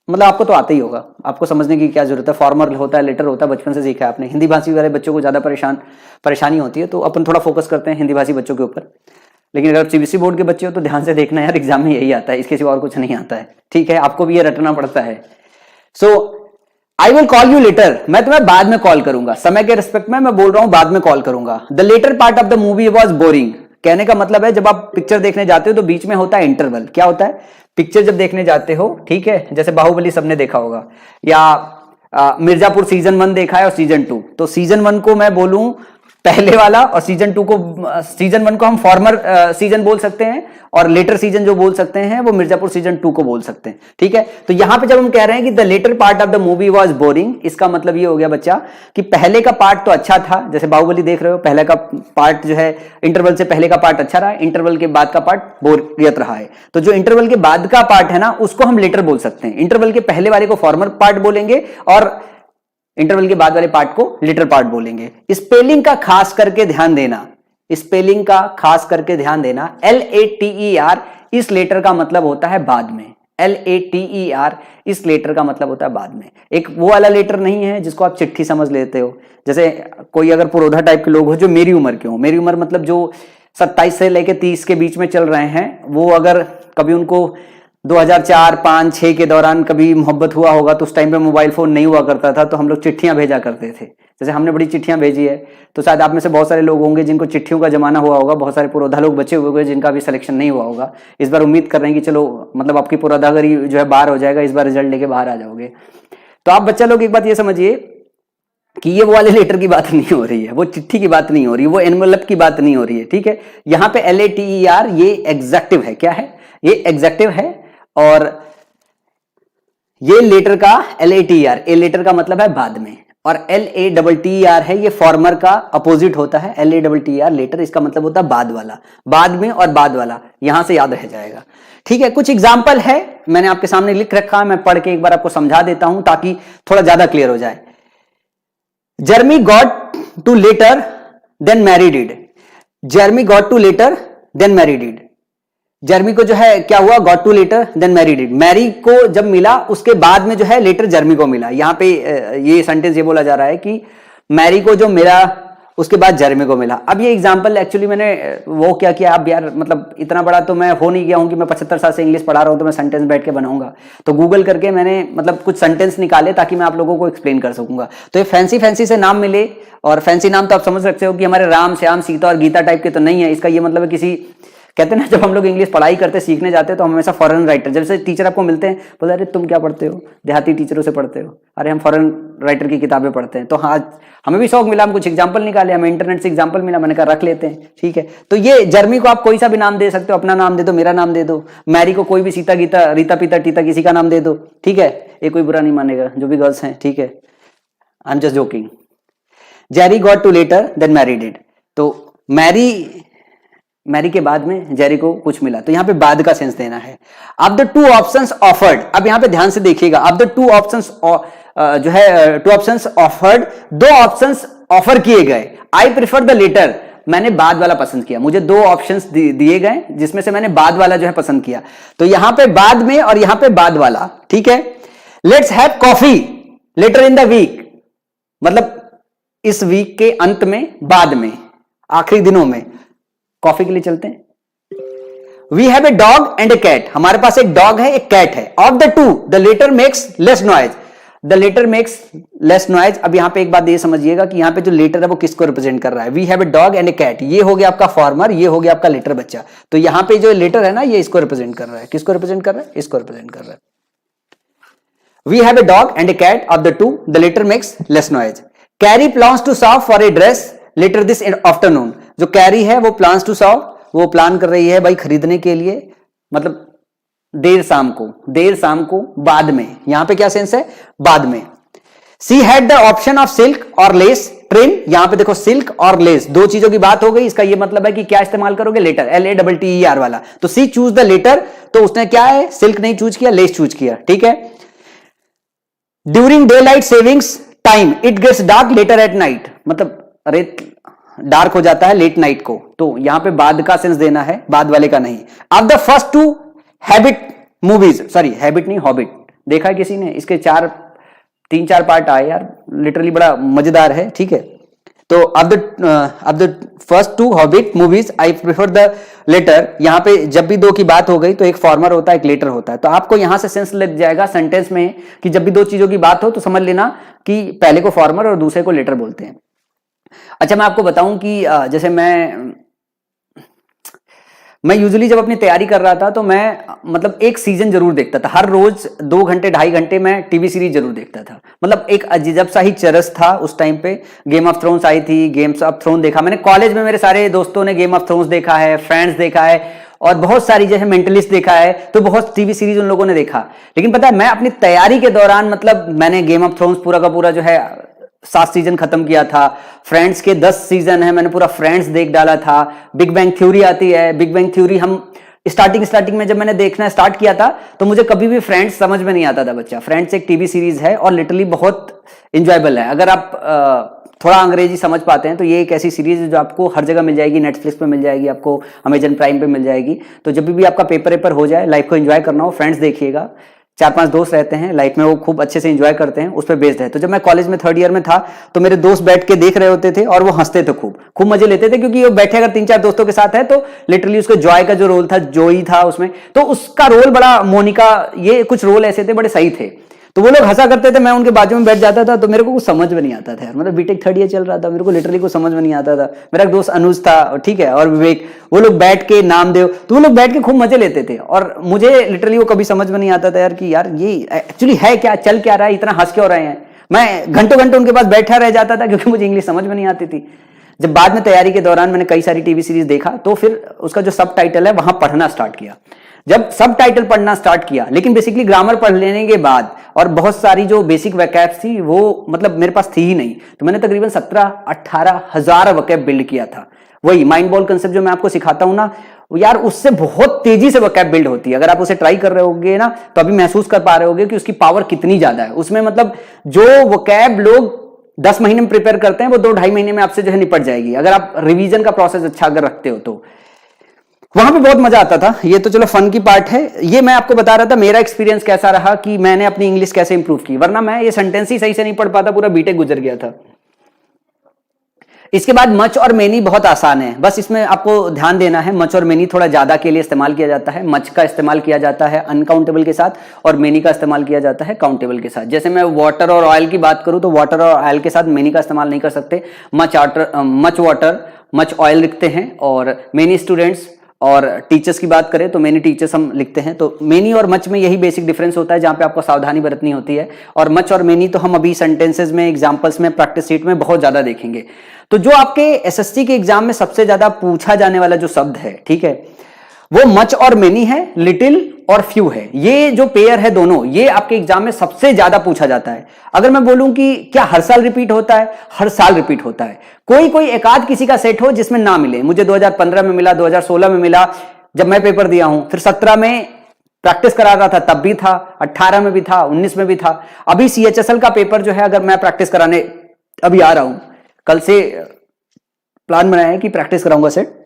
मतलब आपको तो आता ही होगा, आपको समझने की क्या जरूरत है। फॉर्मल होता है, लेटर होता है, बचपन से सीखा है आपने। हिंदी भाषी वाले बच्चों को ज्यादा परेशानी होती है, तो अपन थोड़ा फोकस करते हैं हिंदी भाषी बच्चों के ऊपर। लेकिन अगर आप CBSE बोर्ड के बच्चे हो तो ध्यान से देखना यार, एग्जाम में यही आता है, इसके सिवा और कुछ नहीं आता है, ठीक है, आपको भी ये रटना पड़ता है। So I will call you later, मैं तुम्हें बाद में कॉल करूंगा। समय के रिस्पेक्ट में मैं बोल रहा हूं बाद में कॉल करूंगा। The latter part of the movie was boring, कहने का मतलब है जब आप पिक्चर देखने जाते हो तो बीच में होता है इंटरवल। क्या होता है, पिक्चर जब देखने जाते हो, ठीक है, जैसे बाहुबली सबने देखा होगा, या मिर्जापुर सीजन 1 देखा है और सीजन 2, तो सीजन 1 को मैं बोलूं पहले वाला और सीजन 2 को, सीजन 1 को हम फॉर्मर सीजन बोल सकते हैं और लेटर सीजन जो बोल सकते हैं वो मिर्जापुर सीजन 2 को बोल सकते हैं, ठीक है। तो यहां पे जब हम कह रहे हैं कि the latter part of the movie was boring, इसका मतलब ये हो गया बच्चा कि पहले का पार्ट तो अच्छा था, जैसे बाहुबली देख रहे हो, पहले का पार्ट जो है इंटरवल से पहले का पार्ट अच्छा रहा, इंटरवल के बाद का पार्ट बोरियत रहा है। तो जो इंटरवल के बाद का पार्ट है ना उसको हम लेटर बोल सकते हैं, इंटरवल के पहले वाले को फॉर्मर पार्ट बोलेंगे और इंटरवल के बाद वाले पार्ट को लेटर पार्ट बोलेंगे। स्पेलिंग का खास करके ध्यान देना, स्पेलिंग का खास करके ध्यान देना, LATER इस लेटर का मतलब होता है बाद में, LATER इस लेटर का मतलब होता है बाद में। एक वो वाला लेटर नहीं है जिसको आप चिट्ठी समझ लेते हो, जैसे कोई अगर पुरोधा टाइप के लोग हो जो मेरी उम्र के हो, मेरी उम्र मतलब जो 27 से लेके 30 के बीच में चल रहे हैं, वो अगर कभी उनको 2004, 5, 6 के दौरान कभी मोहब्बत हुआ होगा तो उस टाइम पे मोबाइल फोन नहीं हुआ करता था, तो हम लोग चिट्ठियां भेजा करते थे। जैसे हमने बड़ी चिट्ठियां भेजी है, तो शायद आप में से बहुत सारे लोग होंगे जिनको चिट्ठियों का जमाना हुआ होगा, बहुत सारे पुरोधा लोग बचे हुए होंगे जिनका भी सिलेक्शन नहीं हुआ होगा। इस बार उम्मीद कर रहे हैं कि चलो मतलब आपकी पुरोधागरी जो है बाहर हो जाएगा, इस बार रिजल्ट लेके बाहर आ जाओगे। तो आप बच्चा लोग एक बात ये समझिए कि ये वो वाले लेटर की बात नहीं हो रही है, वो चिट्ठी की बात नहीं हो रही है, वो एनवेलप की बात नहीं हो रही है, ठीक है। यहाँ पे LATER ये एग्जेक्टिव है, क्या है ये एग्जेक्टिव है, और ये लेटर का LATER, ए लेटर का मतलब है बाद में, और LATTER है ये फॉर्मर का अपोजिट होता है, LATTER लेटर, इसका मतलब होता है बाद वाला, बाद में और बाद वाला, यहां से याद रह जाएगा, ठीक है। कुछ एग्जाम्पल है मैंने आपके सामने लिख रखा है, मैं पढ़ के एक बार आपको समझा देता हूं ताकि थोड़ा ज्यादा क्लियर हो जाए। Jeremy got to letter then married it, Jeremy got to letter then married it, Jeremy को जो है क्या हुआ, got to letter then married it, Mary को जब मिला उसके बाद में जो है लेटर जर्मी को मिला। यहां पे ये सेंटेंस ये बोला जा रहा है कि मैरी को जो मिला उसके बाद जर्मी को मिला। अब ये एग्जांपल एक्चुअली मैंने वो क्या किया, अब यार मतलब इतना बड़ा तो मैं हो नहीं गया हूं कि मैं 75 साल से इंग्लिश पढ़ा रहा हूं तो मैं सेंटेंस बैठ के बनाऊंगा, तो गूगल करके मैंने मतलब कुछ सेंटेंस निकाले ताकि मैं आप लोगों को एक्सप्लेन कर सकूंगा। तो ये फैंसी से नाम मिले, और फैंसी नाम तो आप समझ सकते हो कि हमारे राम, श्याम, सीता और गीता टाइप के तो नहीं है। इसका ये मतलब है किसी, कहते हैं ना जब हम लोग इंग्लिश पढ़ाई करते सीखने जाते हैं तो हम हमेशा फॉरेन राइटर, जैसे टीचर आपको मिलते हैं बोलते अरे तुम क्या पढ़ते हो, देहाती टीचरों से पढ़ते हो, अरे हम फॉरेन राइटर की किताबें पढ़ते हैं। तो हाँ हमें भी शौक मिला, हम कुछ एग्जांपल निकाले, हमें इंटरनेट से एग्जांपल मिला, मैंने कहा रख लेते हैं, ठीक है। तो ये जर्मी को आप कोई सा भी नाम दे सकते हो, अपना नाम दे दो, मेरा नाम दे दो, मैरी को कोई भी, सीता, गीता, रीता, पीता, टीता किसी का नाम दे दो, ठीक है, ये कोई बुरा नहीं मानेगा जो भी गर्ल्स हैं, ठीक है, I am just joking. Jerry got to letter then married it, तो मैरी के बाद में जेरी को कुछ मिला, तो यहां पे बाद का सेंस देना है। अब द टू ऑप्शंस ऑफर्ड, अब यहां पे ध्यान से देखिएगा, अब द टू ऑप्शंस जो है टू ऑप्शंस ऑफर्ड, दो ऑप्शंस ऑफर किए गए, आई प्रिफर द लेटर, मैंने बाद वाला पसंद किया, मुझे दो ऑप्शंस दिए गए जिसमें से मैंने बाद वाला जो है पसंद किया, तो यहां पे बाद में और यहां पे बाद वाला, ठीक है। Let's have coffee later in the week, मतलब इस वीक के अंत में, बाद में, आखिरी दिनों में कॉफी के लिए चलते हैं। We have a dog and a cat, हमारे पास एक डॉग है एक कैट है। Of the two the latter makes less noise, the latter makes less noise. अब यहां पे एक बात ये समझिएगा कि यहां पे जो लेटर है वो किसको रिप्रेजेंट कर रहा है, we have a dog and a cat, ये हो गया आपका फॉर्मर, ये हो गया आपका लेटर बच्चा, तो यहां पे जो लेटर है ना ये इसको रिप्रेजेंट कर रहा है, किसको रिप्रेजेंट कर रहा है, इसको रिप्रेजेंट कर रहा है। We have a dog and a cat, of the two the latter makes less noise. Carrie plans to shop for a dress later this afternoon, जो कैरी है वो प्लान्स टू शॉप, वो प्लान कर रही है भाई खरीदने के लिए, मतलब देर शाम को, बाद में, यहां पे क्या सेंस है, बाद में। She had the option of silk और लेस ट्रिम, यहां पे देखो सिल्क और लेस दो चीजों की बात हो गई, इसका ये मतलब है कि क्या इस्तेमाल करोगे, लेटर, LATTER वाला, तो सी चूज द लेटर, तो उसने क्या है, सिल्क नहीं चूज किया, लेस चूज किया, ठीक है। During daylight savings time it gets dark later at night, मतलब अरे डार्क हो जाता है लेट नाइट को, तो यहां पे बाद का सेंस देना है, बाद वाले का नहीं। अब the first two habit movies, sorry habit नहीं हॉबिट, देखा है किसी ने, इसके 3-4 पार्ट आए यार, लिटरली बड़ा मजेदार है, ठीक है। तो अब the first two hobbit movies I prefer the latter, यहां पे जब भी दो की बात हो गई तो एक फॉर्मर होता है एक लेटर होता है, तो आपको यहां से सेंस लग जाएगा सेंटेंस में कि जब भी दो चीजों की बात हो तो समझ लेना कि पहले को फॉर्मर और दूसरे को लेटर बोलते हैं। अच्छा मैं आपको बताऊं कि जैसे मैं यूजुअली जब अपनी तैयारी कर रहा था तो मैं मतलब एक सीजन जरूर देखता था, हर रोज 2 घंटे 2.5 घंटे मैं टीवी सीरीज जरूर देखता था। मतलब एक अजीब सा ही चरस था उस टाइम पे। गेम ऑफ थ्रोन्स आई थी, गेम्स ऑफ थ्रोन देखा मैंने कॉलेज में, मेरे सारे दोस्तों ने गेम ऑफ थ्रोन्स देखा है, फ्रेंड्स देखा है और बहुत सारी जो है मेंटलिस्ट देखा है, तो बहुत टीवी सीरीज उन लोगों ने देखा। लेकिन पता है मैं अपनी तैयारी के दौरान मतलब मैंने गेम ऑफ थ्रोन्स पूरा का पूरा जो है 7 सीजन खत्म किया था। फ्रेंड्स के 10 सीजन है, मैंने पूरा फ्रेंड्स देख डाला था। बिग बैंग थ्योरी आती है, बिग बैंग थ्योरी हम स्टार्टिंग में जब मैंने देखना स्टार्ट किया था तो मुझे कभी भी फ्रेंड्स समझ में नहीं आता था बच्चा। फ्रेंड्स एक टीवी सीरीज है और लिटरली बहुत इंजॉयबल है। अगर आप थोड़ा अंग्रेजी समझ पाते हैं तो ये एक ऐसी सीरीज है जो आपको हर जगह मिल जाएगी, नेटफ्लिक्स पे मिल जाएगी, आपको अमेजन प्राइम पे मिल जाएगी। तो जब भी आपका पेपर हो जाए, लाइफ को एंजॉय करना हो, फ्रेंड्स देखिएगा। 4-5 दोस्त रहते हैं लाइफ में, वो खूब अच्छे से एंजॉय करते हैं, उस पर बेस्ड है। तो जब मैं कॉलेज में 3rd ईयर में था तो मेरे दोस्त बैठ के देख रहे होते थे और वो हंसते थे, खूब मजे लेते थे, क्योंकि वो बैठे अगर 3-4 दोस्तों के साथ है तो लिटरली उसके जॉय का जो रोल था, जोई था उसमें, तो उसका रोल बड़ा, मोनिका, ये कुछ रोल ऐसे थे बड़े सही थे। तो वो लोग हंसा करते थे, मैं उनके बाजू में बैठ जाता था तो मेरे को कुछ समझ में नहीं आता था यार। मतलब बीटेक 3rd ईयर चल रहा था, मेरे को लिटरली कुछ समझ में नहीं आता था। मेरा एक दोस्त अनुज था, ठीक है, और विवेक, वो लोग बैठ के, नामदेव, तो वो लोग बैठ के खूब मजे लेते थे और मुझे लिटरली वो कभी समझ में नहीं आता था यार कि यार ये एक्चुअली है क्या, चल क्या रहा है, इतना हंस क्यों रहे हैं। मैं घंटों घंटों उनके पास बैठा रह जाता था क्योंकि मुझे इंग्लिश समझ में नहीं आती थी। जब बाद में तैयारी के दौरान मैंने कई सारी टीवी सीरीज देखा तो फिर उसका जो सब टाइटल है वहां पढ़ना स्टार्ट किया। जब सब टाइटल पढ़ना स्टार्ट किया, लेकिन बेसिकली ग्रामर पढ़ लेने के बाद और बहुत सारी जो बेसिक वैकैब्स थी वो मतलब मेरे पास थी ही नहीं, तो मैंने तकरीबन 17-18 हजार वैकैब बिल्ड किया था। वही माइंड बॉल कंसेप्ट जो मैं आपको सिखाता हूं ना यार, उससे बहुत तेजी से वैकैब बिल्ड होती है। अगर आप उसे ट्राई कर रहे होगे ना तो अभी महसूस कर पा रहे होगे कि उसकी पावर कितनी ज्यादा है। उसमें मतलब जो वैकैब लोग 10 महीने में प्रिपेयर करते हैं वो 2-2.5 महीने में आपसे जो है निपट जाएगी, अगर आप रिवीजन का प्रोसेस अच्छा अगर रखते हो तो। वहां पे बहुत मजा आता था। ये तो चलो फन की पार्ट है, ये मैं आपको बता रहा था मेरा एक्सपीरियंस कैसा रहा कि मैंने अपनी इंग्लिश कैसे इंप्रूव की, वरना मैं ये सेंटेंस ही सही से नहीं पढ़ पाता, पूरा बीटेक गुजर गया था। इसके बाद मच और मेनी बहुत आसान है, बस इसमें आपको ध्यान देना है। मच और मेनी थोड़ा ज्यादा के लिए इस्तेमाल किया जाता है। मच का इस्तेमाल किया जाता है अनकाउंटेबल के साथ और मेनी का इस्तेमाल किया जाता है काउंटेबल के साथ। जैसे मैं वाटर और ऑयल की बात करूं तो वाटर और ऑयल के साथ मेनी का इस्तेमाल नहीं कर सकते। मच वाटर मच ऑयल लिखते हैं, और मेनी स्टूडेंट्स और टीचर्स की बात करें तो मेनी टीचर्स हम लिखते हैं। तो मेनी और मच में यही बेसिक डिफरेंस होता है जहां पे आपको सावधानी बरतनी होती है। और मच और मेनी तो हम अभी सेंटेंसेस में, एग्जांपल्स में, प्रैक्टिस शीट में बहुत ज्यादा देखेंगे। तो जो आपके एसएससी के एग्जाम में सबसे ज्यादा पूछा जाने वाला जो शब्द है, ठीक है, वो मच और मेनी है, लिटिल और फ्यू है। ये जो पेयर है दोनों, ये आपके एग्जाम में सबसे ज्यादा पूछा जाता है। अगर मैं बोलूं कि क्या हर साल रिपीट होता है, हर साल रिपीट होता है। कोई एक आध किसी का सेट हो जिसमें ना मिले। मुझे 2015 में मिला, 2016 में मिला जब मैं पेपर दिया हूं, फिर 17 में प्रैक्टिस करा रहा था तब भी था, 18 में भी था, 19 में भी था। अभी सीएचएसएल का पेपर जो है अगर मैं प्रैक्टिस कराने अभी आ रहा हूं, कल से प्लान बनाया है कि प्रैक्टिस कराऊंगा सेट,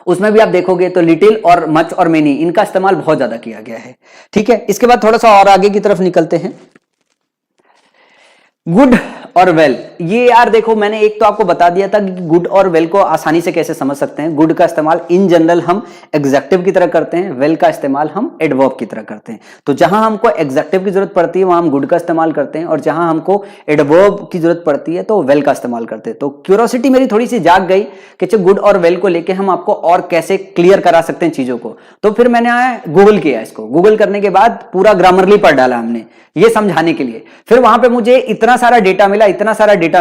उसमें भी आप देखोगे तो लिटिल और मच और मेनी इनका इस्तेमाल बहुत ज्यादा किया गया है। ठीक है, इसके बाद थोड़ा सा और आगे की तरफ निकलते हैं। गुड और वेल, ये यार देखो मैंने एक तो आपको बता दिया था कि गुड और वेल को आसानी से कैसे समझ सकते हैं। गुड का इस्तेमाल इन जनरल हम एग्जेक्टिव की तरह करते हैं, वेल का इस्तेमाल हम एडवर्ब की तरह करते हैं। तो जहां हमको एग्जेक्टिव की जरूरत पड़ती है वहां हम गुड का इस्तेमाल करते हैं, और जहां हमको एडवर्ब की जरूरत पड़ती है तो वेल का इस्तेमाल करते हैं। तो क्यूरियोसिटी मेरी थोड़ी सी जाग गई कि गुड और वेल को लेके हम आपको और कैसे क्लियर करा सकते हैं चीजों को। तो फिर मैंने गूगल किया इसको। गूगल करने के बाद पूरा ग्रामरली पढ़ डाला हमने ये समझाने के लिए। फिर वहां पे मुझे इतना सारा डेटा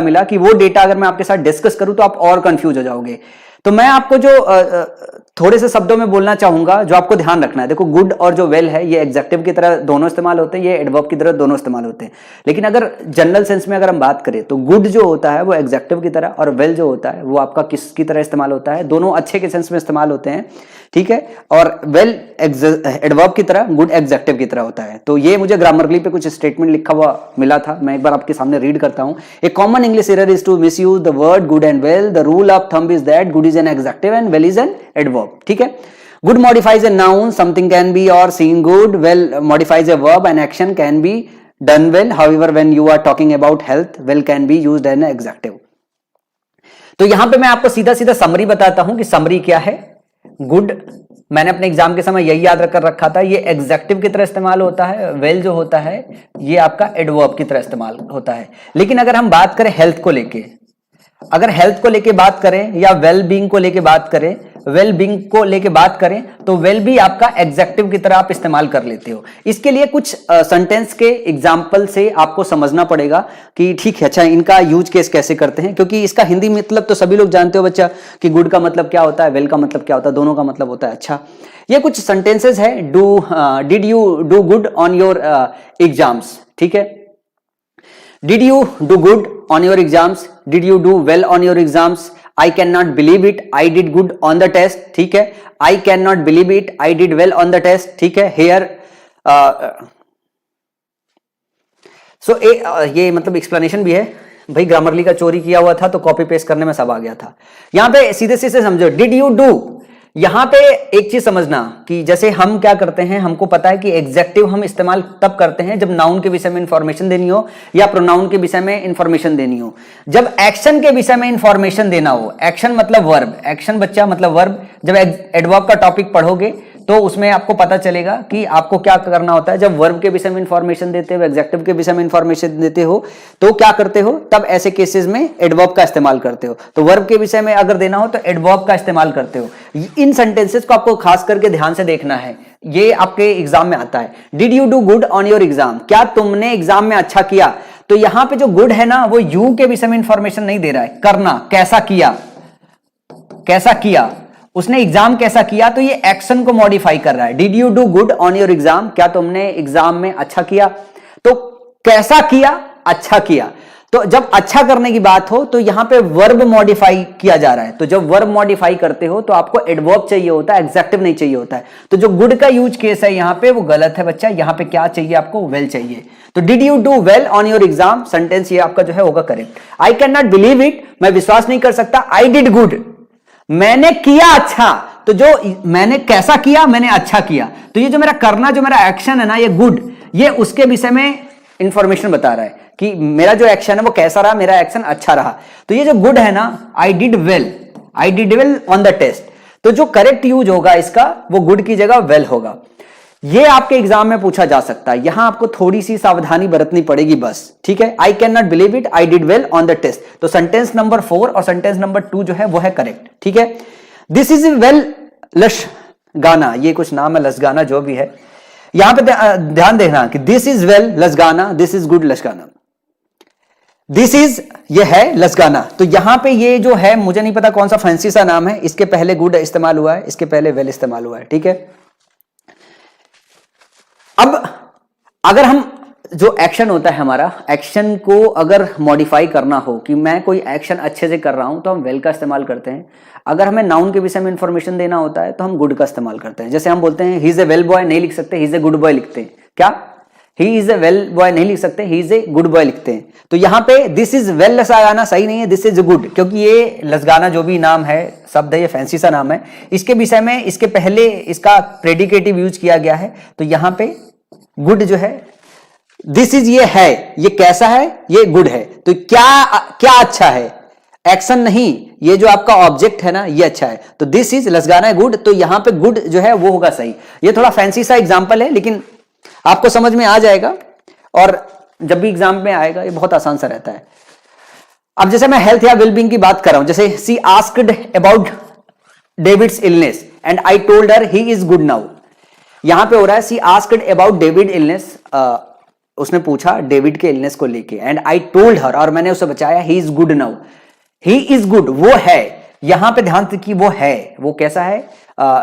मिला कि वो डेटा अगर मैं आपके साथ डिस्कस करूं तो आप और कंफ्यूज हो जाओगे। तो मैं आपको जो थोड़े से शब्दों में बोलना चाहूंगा जो आपको ध्यान रखना है। देखो गुड और जो वेल है ये एग्जेक्टिव की तरह दोनों इस्तेमाल होते हैं, ये एडवर्ब की तरह दोनों इस्तेमाल होते हैं। लेकिन अगर जनरल सेंस में अगर हम बात करें तो गुड जो होता है वो एग्जेक्टिव की तरह, और वेल जो होता है वो आपका किसकी तरह इस्तेमाल होता है, दोनों अच्छे के सेंस में इस्तेमाल होते हैं। ठीक है, और वेल एडवर्ब की तरह, गुड एग्जेक्टिव की तरह होता है। तो ये मुझे ग्रामरली पे कुछ स्टेटमेंट लिखा हुआ मिला था, मैं एक बार आपके सामने रीड करता हूं। A common English error is to misuse the word good and well. The rule of thumb is that good is an adjective and well is an adverb. ठीक है, good modifies a noun, something can be or seen good. Well modifies a verb, an action can be done well. However, when you are talking about health, well can be used as an adjective. तो यहां पे मैं आपको सीधा सीधा समरी बताता हूं कि समरी क्या है। गुड मैंने अपने एग्जाम के समय यही याद कर रखा था, ये एग्जेक्टिव की तरह इस्तेमाल होता है। वेल जो होता है ये आपका एडवर्ब की तरह इस्तेमाल होता है। लेकिन अगर हम बात करें हेल्थ को लेके, अगर हेल्थ को लेके बात करें या वेल बीइंग को लेके बात करें, वेल बीइंग को लेके बात करें तो वेल भी आपका एग्जेक्टिव की तरह आप इस्तेमाल कर लेते हो। इसके लिए कुछ सेंटेंस के एग्जाम्पल से आपको समझना पड़ेगा कि ठीक है, अच्छा इनका यूज केस कैसे करते हैं, क्योंकि इसका हिंदी मतलब तो सभी लोग जानते हो बच्चा कि गुड का मतलब क्या होता है, वेल का मतलब क्या होता है, दोनों का मतलब होता है अच्छा। ये कुछ सेंटेंसेस है, did you do good on your exams, ठीक है। Did you do good on your exams? Did you do well on your exams? I cannot believe it. I did good on the test. ठीक है। I cannot believe it. I did well on the test. ठीक है। Here, so ये मतलब एक्सप्लेनेशन भी है भाई। ग्रामरली का चोरी किया हुआ था तो कॉपी पेस्ट करने में सब आ गया था। यहां पे सीधे सीधे समझो, डिड यू डू। यहां पे एक चीज समझना कि जैसे हम क्या करते हैं, हमको पता है कि एग्जेक्टिव हम इस्तेमाल तब करते हैं जब नाउन के विषय में इंफॉर्मेशन देनी हो या प्रोनाउन के विषय में इंफॉर्मेशन देनी हो। जब एक्शन के विषय में इंफॉर्मेशन देना हो, एक्शन मतलब वर्ब, एक्शन बच्चा मतलब वर्ब, जब एडवर्ब का टॉपिक पढ़ोगे तो उसमें आपको पता चलेगा कि आपको क्या करना होता है। जब वर्ब के विषय में इंफॉर्मेशन देते हो, एग्जेक्टिव के विषय में इंफॉर्मेशन देते हो तो क्या करते हो, तब ऐसे केसेस में एडवर्ब का इस्तेमाल करते हो। तो वर्ब के विषय में अगर देना हो तो एडवर्ब का इस्तेमाल करते हो। इन सेंटेंसेस को आपको खास करके ध्यान से देखना है, ये आपके एग्जाम में आता है। Did you do good on your exam, क्या तुमने एग्जाम में अच्छा किया। तो यहां पे जो गुड है ना, वो यू के विषय में इंफॉर्मेशन नहीं दे रहा है, करना, कैसा किया, कैसा किया उसने एग्जाम कैसा किया, तो ये एक्शन को मॉडिफाई कर रहा है। Did you do good on your exam, क्या तुमने एग्जाम में अच्छा किया। तो कैसा किया, अच्छा किया। तो जब अच्छा करने की बात हो तो यहां पे वर्ब मॉडिफाई किया जा रहा है। तो जब वर्ब मॉडिफाई करते हो तो आपको एडवर्ब चाहिए होता है, एग्जेक्टिव नहीं चाहिए होता है। तो जो गुड का यूज केस है यहां पे वो गलत है बच्चा। यहां पे क्या चाहिए आपको, वेल चाहिए। तो did you do well on your exam, sentence ये आपका जो है होगा correct. I can not believe it, मैं विश्वास नहीं कर सकता। आई डिड गुड, मैंने किया अच्छा। तो जो मैंने कैसा किया, मैंने अच्छा किया। तो ये जो मेरा करना, जो मेरा एक्शन है ना, ये गुड, ये उसके विषय में इंफॉर्मेशन बता रहा है कि मेरा जो एक्शन है वो कैसा रहा, मेरा एक्शन अच्छा रहा। तो ये जो गुड है ना, I did well, I did well on the test. तो जो करेक्ट यूज होगा इसका वो गुड की जगह वेल होगा। ये आपके एग्जाम में पूछा जा सकता है। यहां आपको थोड़ी सी सावधानी बरतनी पड़ेगी बस, ठीक है। I can not believe it, I did well on the test. तो सेंटेंस नंबर 4 और सेंटेंस नंबर 2 जो है वो है करेक्ट, ठीक है। दिस इज वेल लश गाना, ये कुछ नाम है लसगाना जो भी है। यहां पे ध्यान देना कि this is well lasagna, this is good lasagna. This is ये है लसगाना। तो यहां पे ये जो है, मुझे नहीं पता कौन सा फैंसी सा नाम है, इसके पहले गुड इस्तेमाल हुआ है, इसके पहले वेल इस्तेमाल हुआ है, ठीक है। अब अगर हम जो एक्शन होता है हमारा, एक्शन को अगर मॉडिफाई करना हो कि मैं कोई एक्शन अच्छे से कर रहा हूं तो हम वेल का इस्तेमाल करते हैं। अगर हमें नाउन के विषय में इंफॉर्मेशन देना होता है तो हम गुड का इस्तेमाल करते हैं। जैसे हम बोलते हैं he is a well boy, नहीं लिख सकते he is a good boy लिखते हैं। क्या, he is a well boy नहीं लिख सकते, he is a good boy लिखते हैं। तो यहां पे दिस इज वेल लसगाना सही नहीं है, दिस इज गुड, क्योंकि ये लसगाना जो भी नाम है, शब्द है, ये फैंसी सा नाम है। इसके विषय में इसके पहले इसका प्रेडिकेटिव यूज किया गया है। तो यहां पे गुड जो है, दिस इज ये है, ये कैसा है, ये गुड है। तो क्या क्या अच्छा है, एक्शन नहीं, ये जो आपका ऑब्जेक्ट है ना ये अच्छा है। तो दिस इज लसगाना है गुड, तो यहां पे गुड जो है वो होगा सही। ये थोड़ा फैंसी सा एग्जांपल है लेकिन आपको समझ में आ जाएगा और जब भी एग्जाम में आएगा ये बहुत आसान सा रहता है। अब जैसे मैं हेल्थ या वेलबींग की बात कर रहा हूं, जैसे she asked about David's illness and I told her he is good now. यहां पे हो रहा है she asked about David illness, उसने पूछा डेविड के इलनेस को लेके, एंड आई टोल्ड हर, और मैंने उसे बचाया, ही is good now. He is good वो है, यहां पे ध्यान कि वो है, वो कैसा है,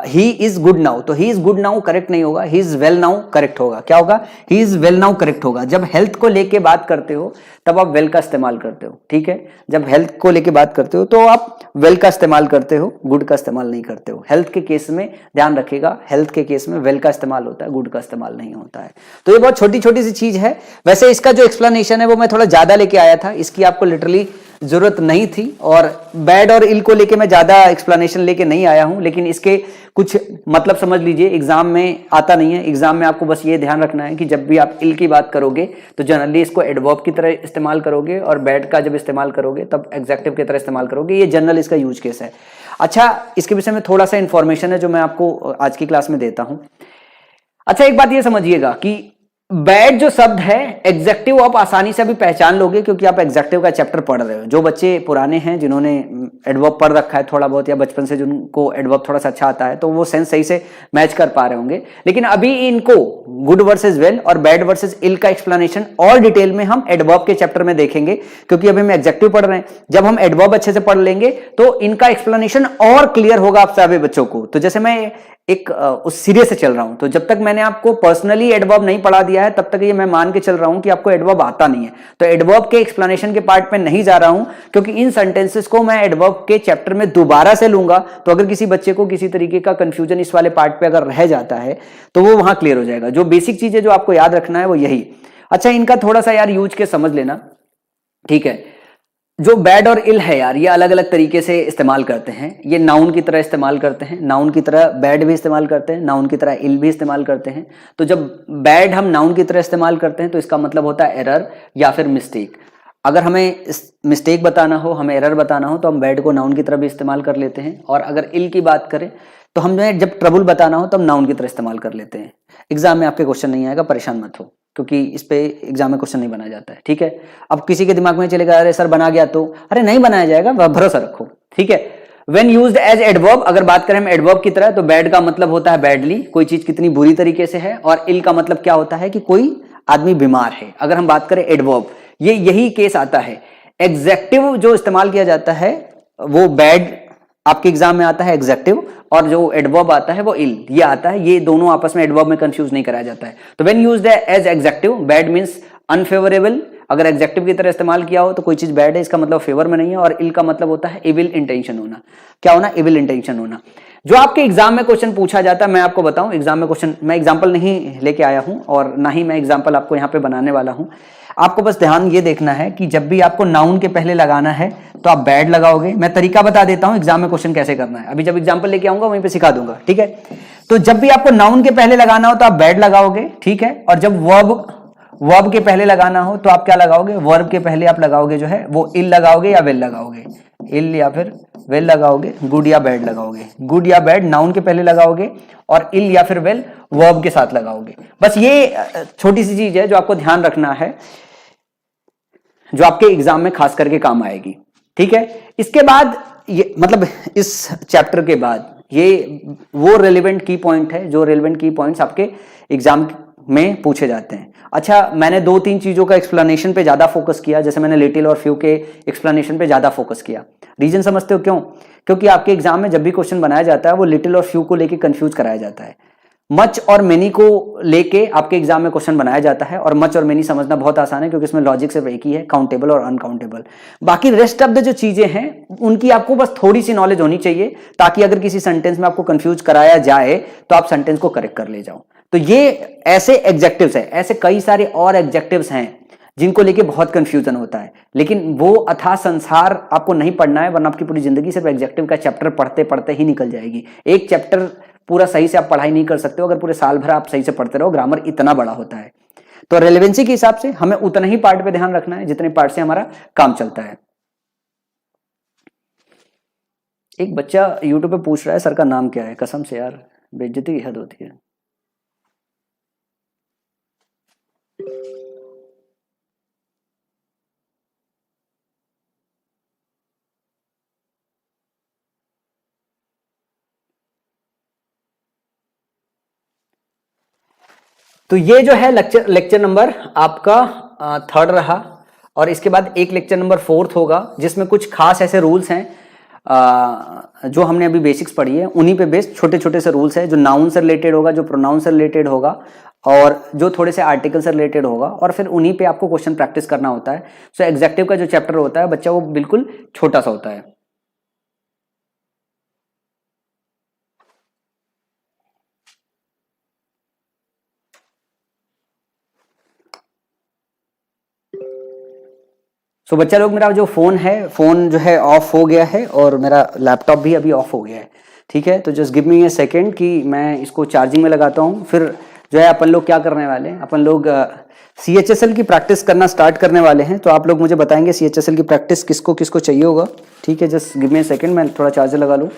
ही इज गुड नाउ। तो he is good now correct नहीं होगा, he is well now correct होगा। क्या होगा, he is well now correct होगा। जब हेल्थ को लेके बात करते हो तब आप वेल का इस्तेमाल करते हो, ठीक है। जब हेल्थ को लेके बात करते हो तो आप वेल का इस्तेमाल करते हो, गुड का इस्तेमाल नहीं करते हो। हेल्थ के केस में ध्यान रखिएगा, हेल्थ के केस में वेल का इस्तेमाल होता है, गुड का इस्तेमाल नहीं होता है। तो ये बहुत छोटी छोटी सी चीज है। वैसे इसका जो एक्सप्लेनेशन है वो मैं थोड़ा ज्यादा लेके आया था, इसकी आपको लिटरली जरूरत नहीं थी, और बैड और इल को लेके मैं ज्यादा एक्सप्लेनेशन लेके नहीं आया हूं, लेकिन इसके कुछ मतलब समझ लीजिए। एग्जाम में आता नहीं है, एग्जाम में आपको बस ये ध्यान रखना है कि जब भी आप इल की बात करोगे तो जनरली इसको एडवर्ब की तरह इस्तेमाल करोगे, और बैड का जब इस्तेमाल करोगे तब एग्जेक्टिव की तरह इस्तेमाल करोगे। ये जनरल इसका यूज केस है। अच्छा, इसके विषय में थोड़ा सा इंफॉर्मेशन है जो मैं आपको आज की क्लास में देता हूं। अच्छा, एक बात ये समझिएगा कि बैड जो शब्द है एग्जेक्टिव आप आसानी से भी पहचान लोगे, क्योंकि आप एग्जेक्टिव का चैप्टर पढ़ रहे हो। जो बच्चे पुराने हैं, जिन्होंने एडवर्ब पढ़ रखा है थोड़ा बहुत, या बचपन से जिनको एडवर्ब थोड़ा सा अच्छा आता है, तो वो सेंस सही से मैच कर पा रहे होंगे। लेकिन अभी इनको गुड वर्सेस वेल और बैड वर्सेस इल का एक्सप्लेनेशन और डिटेल में हम एडवर्ब के चैप्टर में देखेंगे, क्योंकि अभी हम एडजेक्टिव पढ़ रहे हैं। जब हम एडवर्ब अच्छे से पढ़ लेंगे तो इनका एक्सप्लेनेशन और क्लियर होगा आप सभी बच्चों को। तो जैसे मैं एक उस सीरीज से चल रहा हूं, तो जब तक मैंने आपको पर्सनली एडवर्ब नहीं पढ़ा दिया है, तब तक ये मैं मान के चल रहा हूं कि आपको एडवर्ब आता नहीं है। तो एडवर्ब के एक्सप्लेनेशन के पार्ट में नहीं जा रहा हूं, क्योंकि इन सेंटेंसेस को मैं एडवर्ब के चैप्टर में दोबारा से लूंगा। तो अगर किसी बच्चे को किसी तरीके का कंफ्यूजन इस वाले पार्ट पे अगर रह जाता है, तो वो वहां क्लियर हो जाएगा। जो बेसिक चीजें जो आपको याद रखना है वो यही। अच्छा, इनका थोड़ा सा यार यूज के समझ लेना, ठीक है। जो बैड और इल है यार, ये अलग अलग तरीके से इस्तेमाल करते हैं। ये नाउन की तरह इस्तेमाल करते हैं, नाउन की तरह बैड भी इस्तेमाल करते हैं, नाउन की तरह इल भी इस्तेमाल करते हैं। तो जब बैड हम नाउन की तरह इस्तेमाल करते हैं तो इसका मतलब होता है एरर या फिर मिस्टेक। अगर हमें मिस्टेक बताना हो, हमें एरर बताना हो, तो हम बैड को नाउन की तरह भी इस्तेमाल कर लेते हैं। और अगर इल की बात करें तो हमें जब ट्रबल बताना हो तो हम नाउन की तरह इस्तेमाल कर लेते हैं। एग्जाम में आपके क्वेश्चन नहीं आएगा, परेशान मत हो, क्योंकि इस पे एग्जाम में क्वेश्चन नहीं बनाया जाता है, ठीक है। अब किसी के दिमाग में चलेगा अरे सर बना गया, तो अरे नहीं बनाया जाएगा, भरोसा रखो, ठीक है। वेन यूज्ड एज एडवर्ब, अगर बात करें हम एडवर्ब की तरह, तो बैड का मतलब होता है बैडली, कोई चीज कितनी बुरी तरीके से है। और इल का मतलब क्या होता है कि कोई आदमी बीमार है। अगर हम बात करें एडवर्ब, ये यही केस आता है। एग्जेक्टिव जो इस्तेमाल किया जाता है वो बैड आपके एग्जाम में आता है एग्जेक्टिव, और जो एडवर्ब आता है वो इल, ये आता है। ये दोनों आपस में एडवर्ब में कंफ्यूज नहीं कराया जाता है। तो when used as adjective, bad means unfavourable. अगर एग्जेक्टिव की तरह इस्तेमाल किया हो तो कोई चीज बैड है, इसका मतलब फेवर में नहीं है। और इल का मतलब होता है इविल इंटेंशन होना। क्या होना? इविल इंटेंशन होना। जो आपके एग्जाम में क्वेश्चन पूछा जाता है, मैं आपको बताऊं, एग्जाम में क्वेश्चन मैं एग्जाम्पल नहीं लेके आया हूं और ना ही मैं एग्जाम्पल आपको यहां पे बनाने वाला हूं। आपको बस ध्यान ये देखना है कि जब भी आपको नाउन के पहले लगाना है तो आप बैड लगाओगे। मैं तरीका बता देता हूं एग्जाम में क्वेश्चन कैसे करना है, अभी जब एग्जाम्पल लेके आऊंगा वहीं पे सिखा दूंगा, ठीक है। तो जब भी आपको नाउन के पहले लगाना हो तो आप बैड लगाओगे, ठीक है। और जब वर्ब के पहले लगाना हो तो आप क्या लगाओगे? वर्ब के पहले आप लगाओगे जो है वो इल लगाओगे या वेल लगाओगे, इल या फिर वेल लगाओगे, गुड या बैड लगाओगे। गुड या बैड नाउन के पहले लगाओगे और इल या फिर वेल वर्ब के साथ लगाओगे। बस ये छोटी सी चीज है जो आपको ध्यान रखना है, जो आपके एग्जाम में खास करके काम आएगी, ठीक है। इसके बाद ये मतलब इस चैप्टर के बाद ये वो रेलेवेंट की पॉइंट है जो रेलेवेंट की पॉइंट्स आपके एग्जाम में पूछे जाते हैं। अच्छा, मैंने दो तीन चीजों का एक्सप्लेनेशन पे ज्यादा फोकस किया, जैसे मैंने लिटिल और फ्यू के एक्सप्लेनेशन पे ज्यादा फोकस किया। रीजन समझते हो क्यों? क्योंकि आपके एग्जाम में जब भी क्वेश्चन बनाया जाता है वो लिटिल और फ्यू को लेके कंफ्यूज कराया जाता है। मच और मेनी को लेके आपके एग्जाम में क्वेश्चन बनाया जाता है, और मच और मेनी समझना बहुत आसान है क्योंकि इसमें लॉजिक सिर्फ एक ही है, काउंटेबल और अनकाउंटेबल। बाकी रेस्ट ऑफ द जो चीजें हैं उनकी आपको बस थोड़ी सी नॉलेज होनी चाहिए, ताकि अगर किसी सेंटेंस में आपको कंफ्यूज कराया जाए तो आप सेंटेंस को करेक्ट कर ले जाओ। तो ये ऐसे एग्जेक्टिव्स है, ऐसे कई सारे और एग्जेक्टिव्स हैं जिनको लेके बहुत कंफ्यूजन होता है, लेकिन वो अथाह संसार आपको नहीं पढ़ना है, वरना आपकी पूरी जिंदगी सिर्फ एग्जेक्टिव का चैप्टर पढ़ते पढ़ते ही निकल जाएगी। एक चैप्टर पूरा सही से आप पढ़ाई नहीं कर सकते हो अगर पूरे साल भर आप सही से पढ़ते रहो, ग्रामर इतना बड़ा होता है। तो रेलेवेंसी के हिसाब से हमें उतना ही पार्ट पे ध्यान रखना है जितने पार्ट से हमारा काम चलता है। एक बच्चा यूट्यूब पे पूछ रहा है सर का नाम क्या है, कसम से यार बेइज्जती की हद होती है। तो ये जो है लेक्चर नंबर आपका थर्ड रहा, और इसके बाद एक लेक्चर नंबर फोर्थ होगा जिसमें कुछ खास ऐसे रूल्स हैं जो हमने अभी बेसिक्स पढ़ी है, उन्हीं पे बेस्ड छोटे छोटे से रूल्स हैं, जो नाउन से रिलेटेड होगा, जो प्रोनाउन से रिलेटेड होगा, और जो थोड़े से आर्टिकल से रिलेटेड होगा, और फिर उन्हीं पे आपको क्वेश्चन प्रैक्टिस करना होता है। सो एग्जेक्टिव का जो चैप्टर होता है बच्चा, वो बिल्कुल छोटा सा होता है। सो बच्चा लोग, मेरा जो फोन है, फोन जो है ऑफ हो गया है, और मेरा लैपटॉप भी अभी ऑफ हो गया है, ठीक है। तो जस्ट गिव मी ए सेकेंड कि मैं इसको चार्जिंग में लगाता हूँ। फिर जो है अपन लोग क्या करने वाले हैं, अपन लोग CHSL की प्रैक्टिस करना स्टार्ट करने वाले हैं। तो आप लोग मुझे बताएंगे CHSL की प्रैक्टिस किसको किसको चाहिए होगा, ठीक है। जस्ट गिव मी ए सेकेंड, मैं थोड़ा चार्जर लगा लूँ।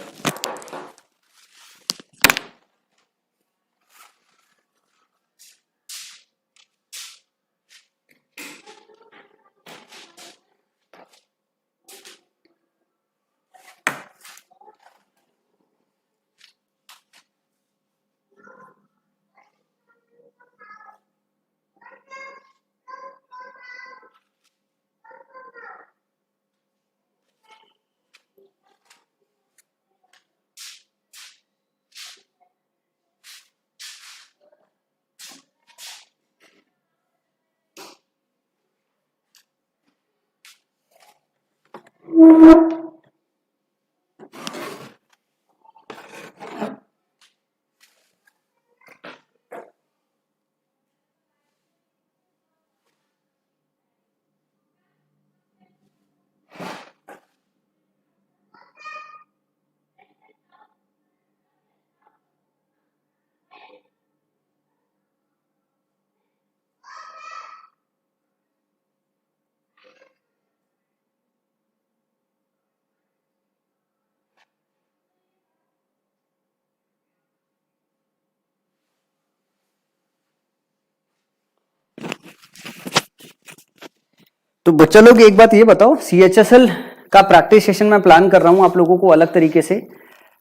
तो बच्चा लोग एक बात ये बताओ, CHSL का प्रैक्टिस सेशन मैं प्लान कर रहा हूं आप लोगों को अलग तरीके से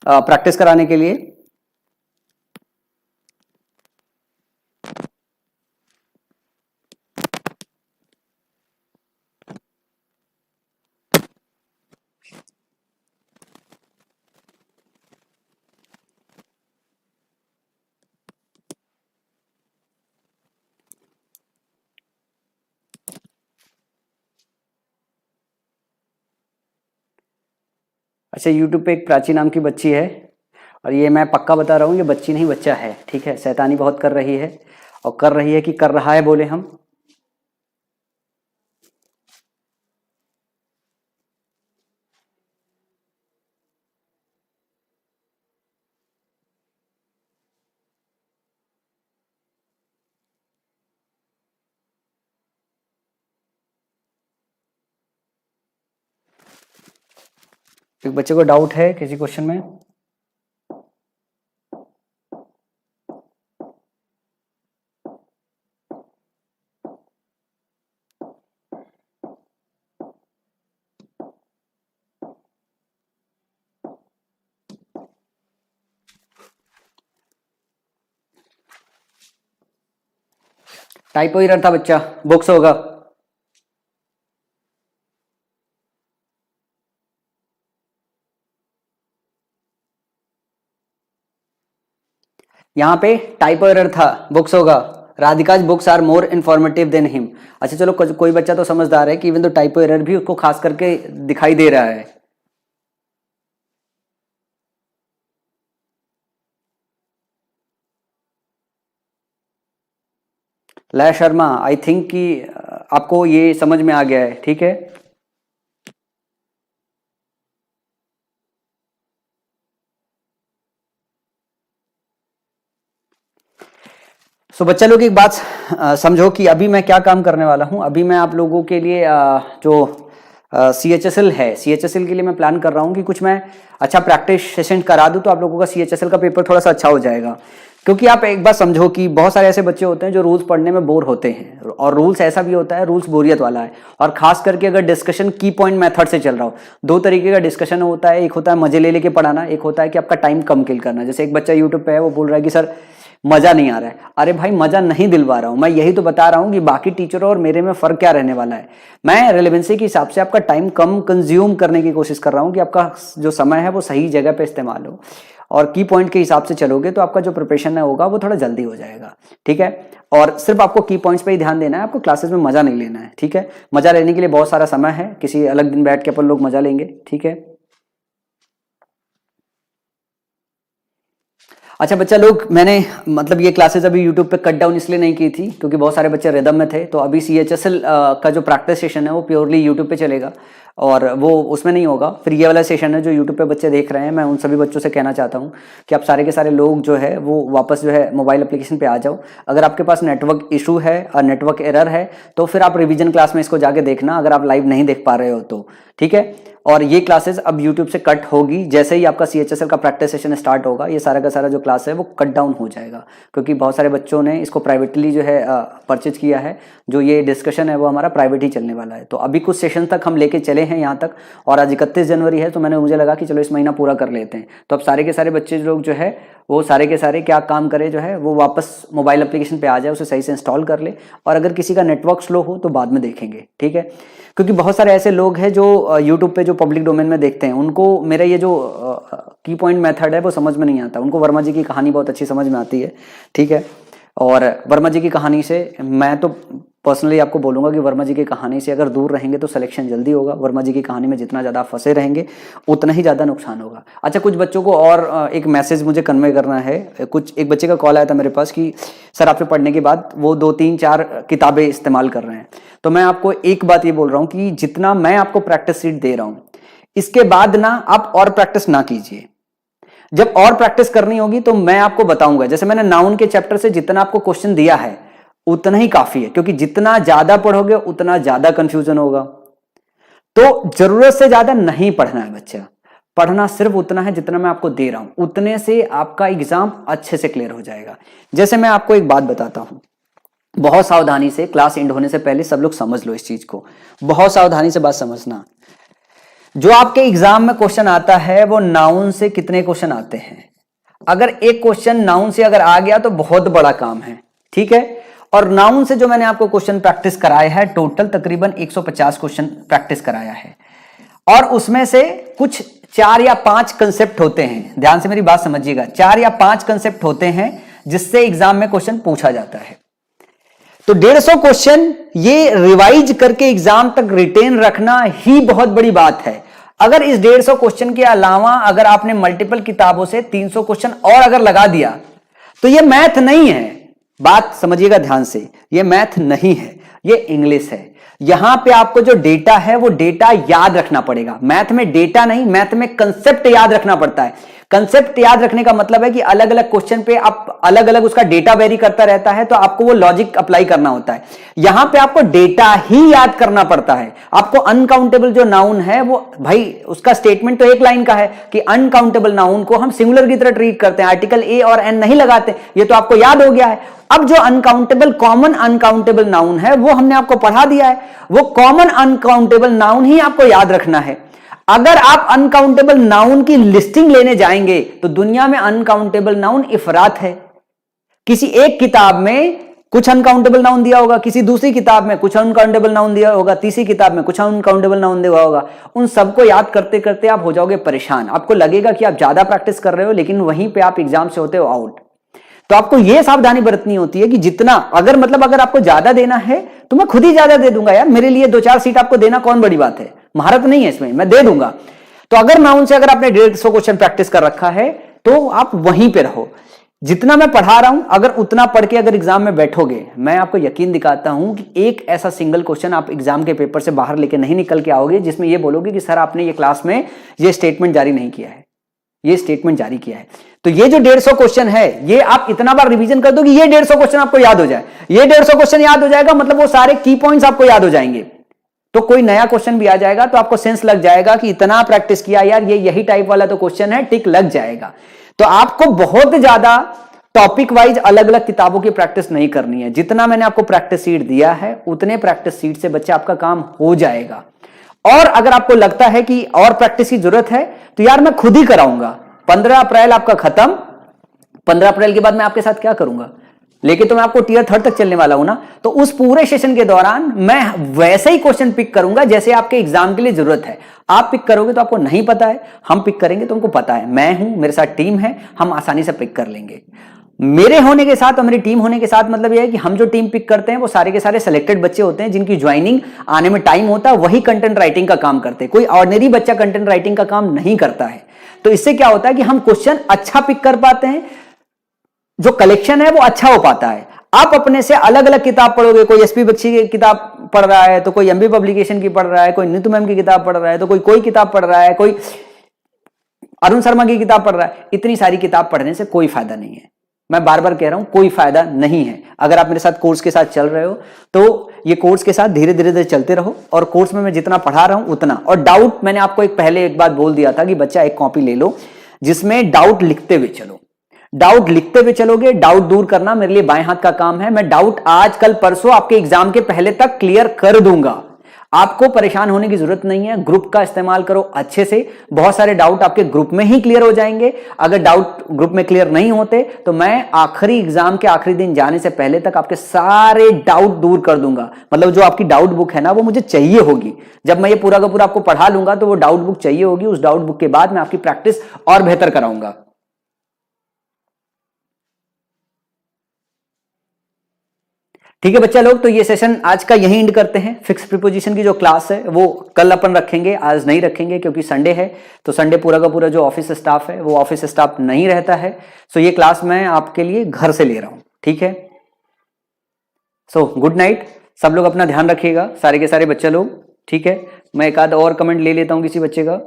प्रैक्टिस कराने के लिए। अच्छा, यूट्यूब पे एक प्राची नाम की बच्ची है, और ये मैं पक्का बता रहा हूँ, ये बच्ची नहीं बच्चा है, ठीक है। शैतानी बहुत कर रही है, और कर रही है कि कर रहा है बोले हम। एक बच्चे को डाउट है किसी क्वेश्चन में? टाइपो एरर था बच्चा, बुक्स होगा। यहाँ पे टाइपो एरर था, बुक्स होगा। Radhika's books are more informative than him. अच्छा चलो, कोई बच्चा तो समझदार है कि इवन तो टाइपो एरर भी उसको खास करके दिखाई दे रहा है। लय शर्मा, आई थिंक कि आपको ये समझ में आ गया है, ठीक है। सो बच्चा लोग एक बात समझो कि अभी मैं क्या काम करने वाला हूं। अभी मैं आप लोगों के लिए जो CHSL है, CHSL के लिए मैं प्लान कर रहा हूं कि कुछ मैं अच्छा प्रैक्टिस सेशन करा दूं, तो आप लोगों का CHSL का पेपर थोड़ा सा अच्छा हो जाएगा। क्योंकि आप एक बात समझो कि बहुत सारे ऐसे बच्चे होते हैं जो रूल्स पढ़ने में बोर होते हैं, और रूल्स ऐसा भी होता है, रूल्स बोरियत वाला है। और खास करके अगर डिस्कशन की पॉइंट मेथड से चल रहा हो, दो तरीके का डिस्कशन होता है। एक होता है मजे ले लेके पढ़ाना, एक होता है कि आपका टाइम कम किल करना। जैसे एक बच्चा यूट्यूब पे है, वो बोल रहा है कि सर मजा नहीं आ रहा है। अरे भाई, मजा नहीं दिलवा रहा हूं मैं, यही तो बता रहा हूं कि बाकी टीचरों और मेरे में फर्क क्या रहने वाला है। मैं रेलेवेंसी के हिसाब से आपका टाइम कम कंज्यूम करने की कोशिश कर रहा हूं कि आपका जो समय है वो सही जगह पे इस्तेमाल हो, और की पॉइंट के हिसाब से चलोगे तो आपका जो प्रिपरेशन है होगा वो थोड़ा जल्दी हो जाएगा, ठीक है। और सिर्फ आपको की पॉइंट्स पे ही ध्यान देना है, आपको क्लासेस में मजा नहीं लेना है, ठीक है। मजा लेने के लिए बहुत सारा समय है, किसी अलग दिन बैठ के अपन लोग मजा लेंगे, ठीक है। अच्छा बच्चा लोग, मैंने मतलब ये क्लासेस अभी यूट्यूब पे कट डाउन इसलिए नहीं की थी क्योंकि बहुत सारे बच्चे रिदम में थे। तो अभी CHSL का जो प्रैक्टिस सेशन है वो प्योरली यूट्यूब पे चलेगा, और वो उसमें नहीं होगा। फिर ये वाला सेशन है जो यूट्यूब पे बच्चे देख रहे हैं, मैं उन सभी बच्चों से कहना चाहता हूँ कि आप सारे के सारे लोग जो है वो वापस जो है मोबाइल एप्लीकेशन पे आ जाओ। अगर आपके पास नेटवर्क इशू है और नेटवर्क एरर है तो फिर आप रिवीजन क्लास में इसको जाके देखना, अगर आप लाइव नहीं देख पा रहे हो तो, ठीक है। और ये क्लासेस अब यूट्यूब से कट होगी, जैसे ही आपका CHSL का प्रैक्टिस सेशन स्टार्ट होगा, ये सारा का सारा जो क्लास है वो कट डाउन हो जाएगा। क्योंकि बहुत सारे बच्चों ने इसको प्राइवेटली जो है परचेज किया है, जो ये डिस्कशन है वो हमारा प्राइवेट ही चलने वाला है। तो अभी कुछ सेशन तक हम लेके चले हैं यहाँ तक, और आज 31 जनवरी है, तो मुझे लगा कि चलो इस महीना पूरा कर लेते हैं। तो अब सारे के सारे बच्चे लोग जो है वो सारे के सारे क्या काम करें, जो है वो वापस मोबाइल एप्लीकेशन पे आ जाए, उसे सही से इंस्टॉल कर ले, और अगर किसी का नेटवर्क स्लो हो तो बाद में देखेंगे, ठीक है। क्योंकि बहुत सारे ऐसे लोग हैं जो यूट्यूब पे जो पब्लिक डोमेन में देखते हैं, उनको मेरा ये जो की पॉइंट मेथड है वो समझ में नहीं आता। उनको वर्मा जी की कहानी बहुत अच्छी समझ में आती है, ठीक है। और वर्मा जी की कहानी से मैं तो पर्सनली आपको बोलूंगा कि वर्मा जी की कहानी से अगर दूर रहेंगे तो सिलेक्शन जल्दी होगा। वर्मा जी की कहानी में जितना ज़्यादा फंसे रहेंगे उतना ही ज़्यादा नुकसान होगा। अच्छा, कुछ बच्चों को और एक मैसेज मुझे कन्वे करना है। एक बच्चे का कॉल आया था मेरे पास कि सर आपसे पढ़ने के बाद वो 2-3-4 किताबें इस्तेमाल कर रहे हैं। तो मैं आपको एक बात ये बोल रहा हूँ कि जितना मैं आपको प्रैक्टिस सीट दे रहा हूँ, इसके बाद ना आप और प्रैक्टिस ना कीजिए। जब और प्रैक्टिस करनी होगी तो मैं आपको बताऊंगा। जैसे मैंने नाउन के चैप्टर से जितना आपको क्वेश्चन दिया है उतना ही काफी है, क्योंकि जितना ज्यादा पढ़ोगे उतना ज्यादा कंफ्यूजन होगा। तो जरूरत से ज्यादा नहीं पढ़ना है बच्चा, पढ़ना सिर्फ उतना है जितना मैं आपको दे रहा हूं, उतने से आपका एग्जाम अच्छे से क्लियर हो जाएगा। जैसे मैं आपको एक बात बताता हूं, बहुत सावधानी से, क्लास एंड होने से पहले सब लोग समझ लो इस चीज को, बहुत सावधानी से बात समझना। जो आपके एग्जाम में क्वेश्चन आता है वो नाउन से कितने क्वेश्चन आते हैं? अगर एक क्वेश्चन नाउन से अगर आ गया तो बहुत बड़ा काम है, ठीक है। और नाउन से जो मैंने आपको क्वेश्चन प्रैक्टिस कराया है, टोटल तकरीबन 150 क्वेश्चन प्रैक्टिस कराया है, और उसमें से कुछ 4 या 5 कंसेप्ट होते हैं, ध्यान से मेरी बात समझिएगा, 4 या 5 कंसेप्ट होते हैं जिससे एग्जाम में क्वेश्चन पूछा जाता है। तो 150 क्वेश्चन ये रिवाइज करके एग्जाम तक रिटेन रखना ही बहुत बड़ी बात है। अगर इस 150 क्वेश्चन के अलावा अगर आपने मल्टीपल किताबों से 300 क्वेश्चन और अगर लगा दिया तो ये मैथ नहीं है। बात समझिएगा ध्यान से, ये मैथ नहीं है, ये इंग्लिश है। यहां पे आपको जो डेटा है वो डेटा याद रखना पड़ेगा। मैथ में डेटा नहीं, मैथ में कंसेप्ट याद रखना पड़ता है। कंसेप्ट याद रखने का मतलब है कि अलग अलग क्वेश्चन पे आप अलग अलग उसका डेटा वेरी करता रहता है, तो आपको वो लॉजिक अप्लाई करना होता है। यहां पे आपको डेटा ही याद करना पड़ता है। आपको अनकाउंटेबल जो नाउन है वो, भाई उसका स्टेटमेंट तो एक लाइन का है कि अनकाउंटेबल नाउन को हम सिंगुलर की तरह ट्रीट करते हैं, आर्टिकल ए और एन नहीं लगाते, ये तो आपको याद हो गया है। अब जो अनकाउंटेबल, कॉमन अनकाउंटेबल नाउन है वो हमने आपको पढ़ा दिया है, वो कॉमन अनकाउंटेबल नाउन ही आपको याद रखना है। अगर आप अनकाउंटेबल नाउन की लिस्टिंग लेने जाएंगे तो दुनिया में अनकाउंटेबल नाउन इफरात है। किसी एक किताब में कुछ अनकाउंटेबल नाउन दिया होगा, किसी दूसरी किताब में कुछ अनकाउंटेबल नाउन दिया होगा, तीसरी किताब में कुछ अनकाउंटेबल नाउन दिया होगा। उन सबको याद करते करते आप हो जाओगे परेशान। आपको लगेगा कि आप ज्यादा प्रैक्टिस कर रहे हो, लेकिन वहीं पे आप एग्जाम से होते हो आउट। तो आपको यह सावधानी बरतनी होती है कि जितना, अगर आपको ज्यादा देना है तो मैं खुद ही ज्यादा दे दूंगा यार, मेरे लिए 2-4 सीट आपको देना कौन बड़ी बात है, महारत नहीं है इसमें, मैं दे दूंगा। तो अगर नाउन से अगर आपने 150 क्वेश्चन प्रैक्टिस कर रखा है तो आप वहीं पे रहो। जितना मैं पढ़ा रहा हूं अगर उतना पढ़ के अगर एग्जाम में बैठोगे, मैं आपको यकीन दिखाता हूं कि एक ऐसा सिंगल क्वेश्चन आप एग्जाम के पेपर से बाहर लेके नहीं निकल के आओगे जिसमें यह बोलोगे कि सर आपने ये क्लास में ये स्टेटमेंट जारी नहीं किया है, ये स्टेटमेंट जारी किया है। तो ये जो 150 क्वेश्चन है ये आप इतना बार रिवीजन कर दो कि ये 150 क्वेश्चन आपको याद हो जाए। ये 150 क्वेश्चन याद हो जाएगा मतलब वो सारे की पॉइंट्स आपको याद हो जाएंगे। तो कोई नया क्वेश्चन भी आ जाएगा तो आपको सेंस लग जाएगा कि इतना प्रैक्टिस किया यार, ये यही टाइप वाला तो क्वेश्चन है, टिक लग जाएगा। तो आपको बहुत ज्यादा टॉपिक वाइज अलग अलग किताबों की प्रैक्टिस नहीं करनी है। जितना मैंने आपको प्रैक्टिस सीट दिया है उतने प्रैक्टिस सीट से बच्चे आपका काम हो जाएगा। और अगर आपको लगता है कि और प्रैक्टिस की जरूरत है तो यार मैं खुद ही कराऊंगा। 15 अप्रैल आपका खत्म, 15 अप्रैल के बाद मैं आपके साथ क्या करूंगा, लेकिन तो मैं आपको टियर 3 तक चलने वाला हूं ना। तो उस पूरे सेशन के दौरान मैं वैसे ही क्वेश्चन पिक करूंगा जैसे आपके एग्जाम के लिए जरूरत है। आप पिक करोगे तो आपको नहीं पता है, हम पिक करेंगे तो हमको पता है, मैं हूं, मेरे साथ टीम है, हम आसानी से पिक कर लेंगे। मेरे होने के साथ और मेरी टीम होने के साथ मतलब यह है कि हम जो टीम पिक करते हैं वो सारे के सारे सिलेक्टेड बच्चे होते हैं जिनकी ज्वाइनिंग आने में टाइम होता है, वही कंटेंट राइटिंग का काम करते हैं। कोई ऑर्डिनरी बच्चा कंटेंट राइटिंग का काम नहीं करता है। तो इससे क्या होता है कि हम क्वेश्चन अच्छा पिक कर पाते हैं, जो कलेक्शन है वो अच्छा हो पाता है। आप अपने से अलग अलग किताब पढ़ोगे, कोई एसपी बख्शी की किताब पढ़ रहा है तो कोई एमबी पब्लिकेशन की पढ़ रहा है, कोई नीतू मैम की किताब पढ़ रहा है तो कोई किताब पढ़ रहा है, कोई अरुण शर्मा की किताब पढ़ रहा है। इतनी सारी किताब पढ़ने से कोई फायदा नहीं है। मैं बार बार कह रहा हूं कोई फायदा नहीं है। अगर आप मेरे साथ कोर्स के साथ चल रहे हो तो ये कोर्स के साथ धीरे धीरे चलते रहो, और कोर्स में मैं जितना पढ़ा रहा हूं उतना। और डाउट मैंने आपको पहले एक बात बोल दिया था कि बच्चा एक कॉपी ले लो जिसमें डाउट लिखते हुए चलो। डाउट लिखते हुए चलोगे, डाउट दूर करना मेरे लिए बाएं हाथ का काम है। मैं डाउट आज कल परसों आपके एग्जाम के पहले तक क्लियर कर दूंगा। आपको परेशान होने की जरूरत नहीं है। ग्रुप का इस्तेमाल करो अच्छे से, बहुत सारे डाउट आपके ग्रुप में ही क्लियर हो जाएंगे। अगर डाउट ग्रुप में क्लियर नहीं होते तो मैं आखिरी एग्जाम के आखिरी दिन जाने से पहले तक आपके सारे डाउट दूर कर दूंगा। मतलब जो आपकी डाउट बुक है ना वो मुझे चाहिए होगी। जब मैं ये पूरा का पूरा आपको पढ़ा लूंगा तो वो डाउट बुक चाहिए होगी। उस डाउट बुक के बाद मैं आपकी प्रैक्टिस और बेहतर कराऊंगा। ठीक है बच्चा लोग, तो ये सेशन आज का यही एंड करते हैं। फिक्स प्रीपोजिशन की जो क्लास है वो कल अपन रखेंगे, आज नहीं रखेंगे क्योंकि संडे है। तो संडे पूरा का पूरा जो ऑफिस स्टाफ है वो ऑफिस स्टाफ नहीं रहता है। सो ये क्लास मैं आपके लिए घर से ले रहा हूं, ठीक है। सो गुड नाइट, सब लोग अपना ध्यान रखिएगा, सारे के सारे बच्चे लोग, ठीक है। मैं एक आध और कमेंट ले लेता हूं किसी बच्चे का।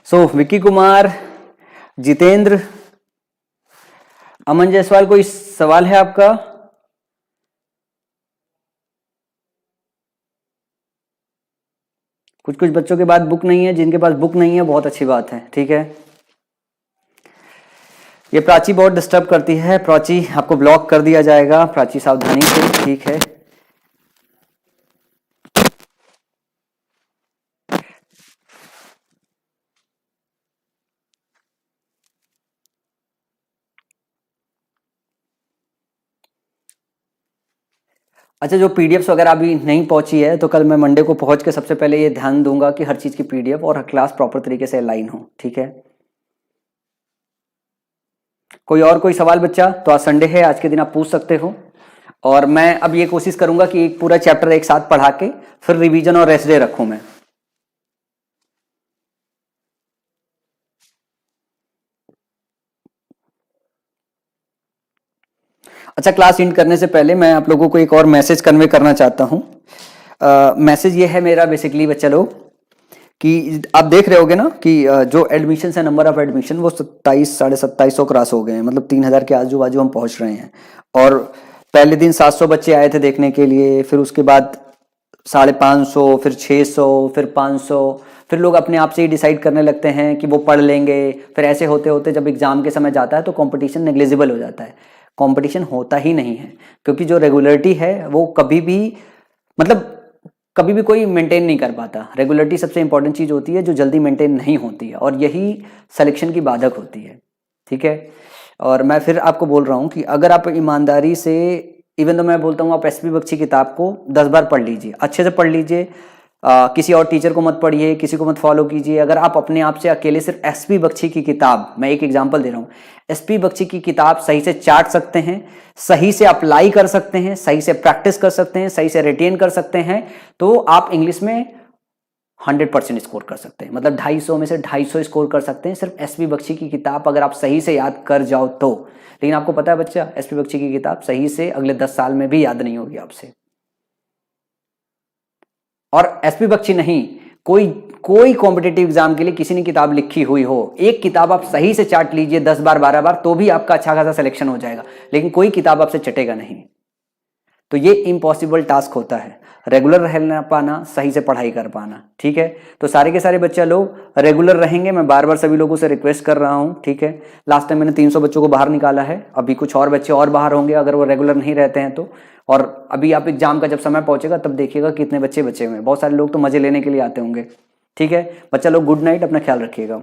सो विक्की कुमार, जितेंद्र, अमन जायसवाल, कोई सवाल है आपका? कुछ कुछ बच्चों के पास बुक नहीं है, जिनके पास बुक नहीं है बहुत अच्छी बात है, ठीक है। ये प्राची बहुत डिस्टर्ब करती है, प्राची आपको ब्लॉक कर दिया जाएगा, प्राची सावधानी से, ठीक है। अच्छा, जो पीडीएफ्स वगैरह अभी नहीं पहुंची है तो कल मैं मंडे को पहुंच के सबसे पहले ये ध्यान दूंगा कि हर चीज की पीडीएफ और हर क्लास प्रॉपर तरीके से अलाइन हो, ठीक है। कोई और कोई सवाल बच्चा? तो आज संडे है, आज के दिन आप पूछ सकते हो। और मैं अब ये कोशिश करूंगा कि एक पूरा चैप्टर एक साथ पढ़ा के फिर रिवीजन और रेस्ट डे रखूं मैं। अच्छा, क्लास एंड करने से पहले मैं आप लोगों को एक और मैसेज कन्वे करना चाहता हूँ। मैसेज ये है मेरा बेसिकली बच्चा लोग कि आप देख रहे होगे ना कि जो एडमिशन है, नंबर ऑफ एडमिशन वो 2700-2750 क्रॉस हो गए हैं, मतलब 3000 के आजू बाजू हम पहुंच रहे हैं। और पहले दिन 700 बच्चे आए थे देखने के लिए, फिर उसके बाद 550, फिर 600, फिर 500, फिर लोग अपने आप से ही डिसाइड करने लगते हैं कि वो पढ़ लेंगे। फिर ऐसे होते होते जब एग्जाम के समय जाता है तो कंपटीशन नेग्लिजिबल हो जाता है। कंपटीशन होता ही नहीं है, क्योंकि जो रेगुलरिटी है वो कभी भी, मतलब कभी भी कोई मेंटेन नहीं कर पाता। रेगुलरिटी सबसे इंपॉर्टेंट चीज होती है जो जल्दी मेंटेन नहीं होती है, और यही सिलेक्शन की बाधक होती है, ठीक है। और मैं फिर आपको बोल रहा हूँ कि अगर आप ईमानदारी से, इवन तो मैं बोलता हूँ आप एसपी बख्शी किताब को 10 बार पढ़ लीजिए, अच्छे से पढ़ लीजिए। किसी और टीचर को मत पढ़िए, किसी को मत फॉलो कीजिए। अगर आप अपने आप से अकेले सिर्फ एसपी बख्शी की किताब, मैं एक एग्जांपल दे रहा हूँ, एसपी बख्शी की किताब सही से चाट सकते हैं, सही से अप्लाई कर सकते हैं, सही से प्रैक्टिस कर सकते हैं, सही से रिटेन कर सकते हैं, तो आप इंग्लिश में 100% स्कोर कर सकते हैं। मतलब 250 में से 250 स्कोर कर सकते हैं सिर्फ एसपी बख्शी की किताब अगर आप सही से याद कर जाओ तो। लेकिन आपको पता है बच्चा, एसपी बख्शी की किताब सही से अगले 10 साल में भी याद नहीं होगी आपसे। और एसपी बख्शी नहीं, कोई कॉम्पिटेटिव एग्जाम के लिए किसी ने किताब लिखी हुई हो, एक किताब आप सही से चाट लीजिए 10 बार 12 बार, तो भी आपका अच्छा खासा सिलेक्शन हो जाएगा। लेकिन कोई किताब आपसे चटेगा नहीं। तो ये इम्पॉसिबल टास्क होता है, रेगुलर रहना पाना, सही से पढ़ाई कर पाना, ठीक है। तो सारे के सारे बच्चे लोग रेगुलर रहेंगे, मैं बार बार सभी लोगों से रिक्वेस्ट कर रहा हूं, ठीक है। लास्ट टाइम मैंने 300 बच्चों को बाहर निकाला है, अभी कुछ और बच्चे और बाहर होंगे अगर वो रेगुलर नहीं रहते हैं तो। और अभी आप एग्जाम का जब समय पहुंचेगा तब देखिएगा कितने बच्चे बचे हुए हैं। बहुत सारे लोग तो मजे लेने के लिए आते होंगे, ठीक है। बच्चा लोग गुड नाइट, अपना ख्याल रखिएगा।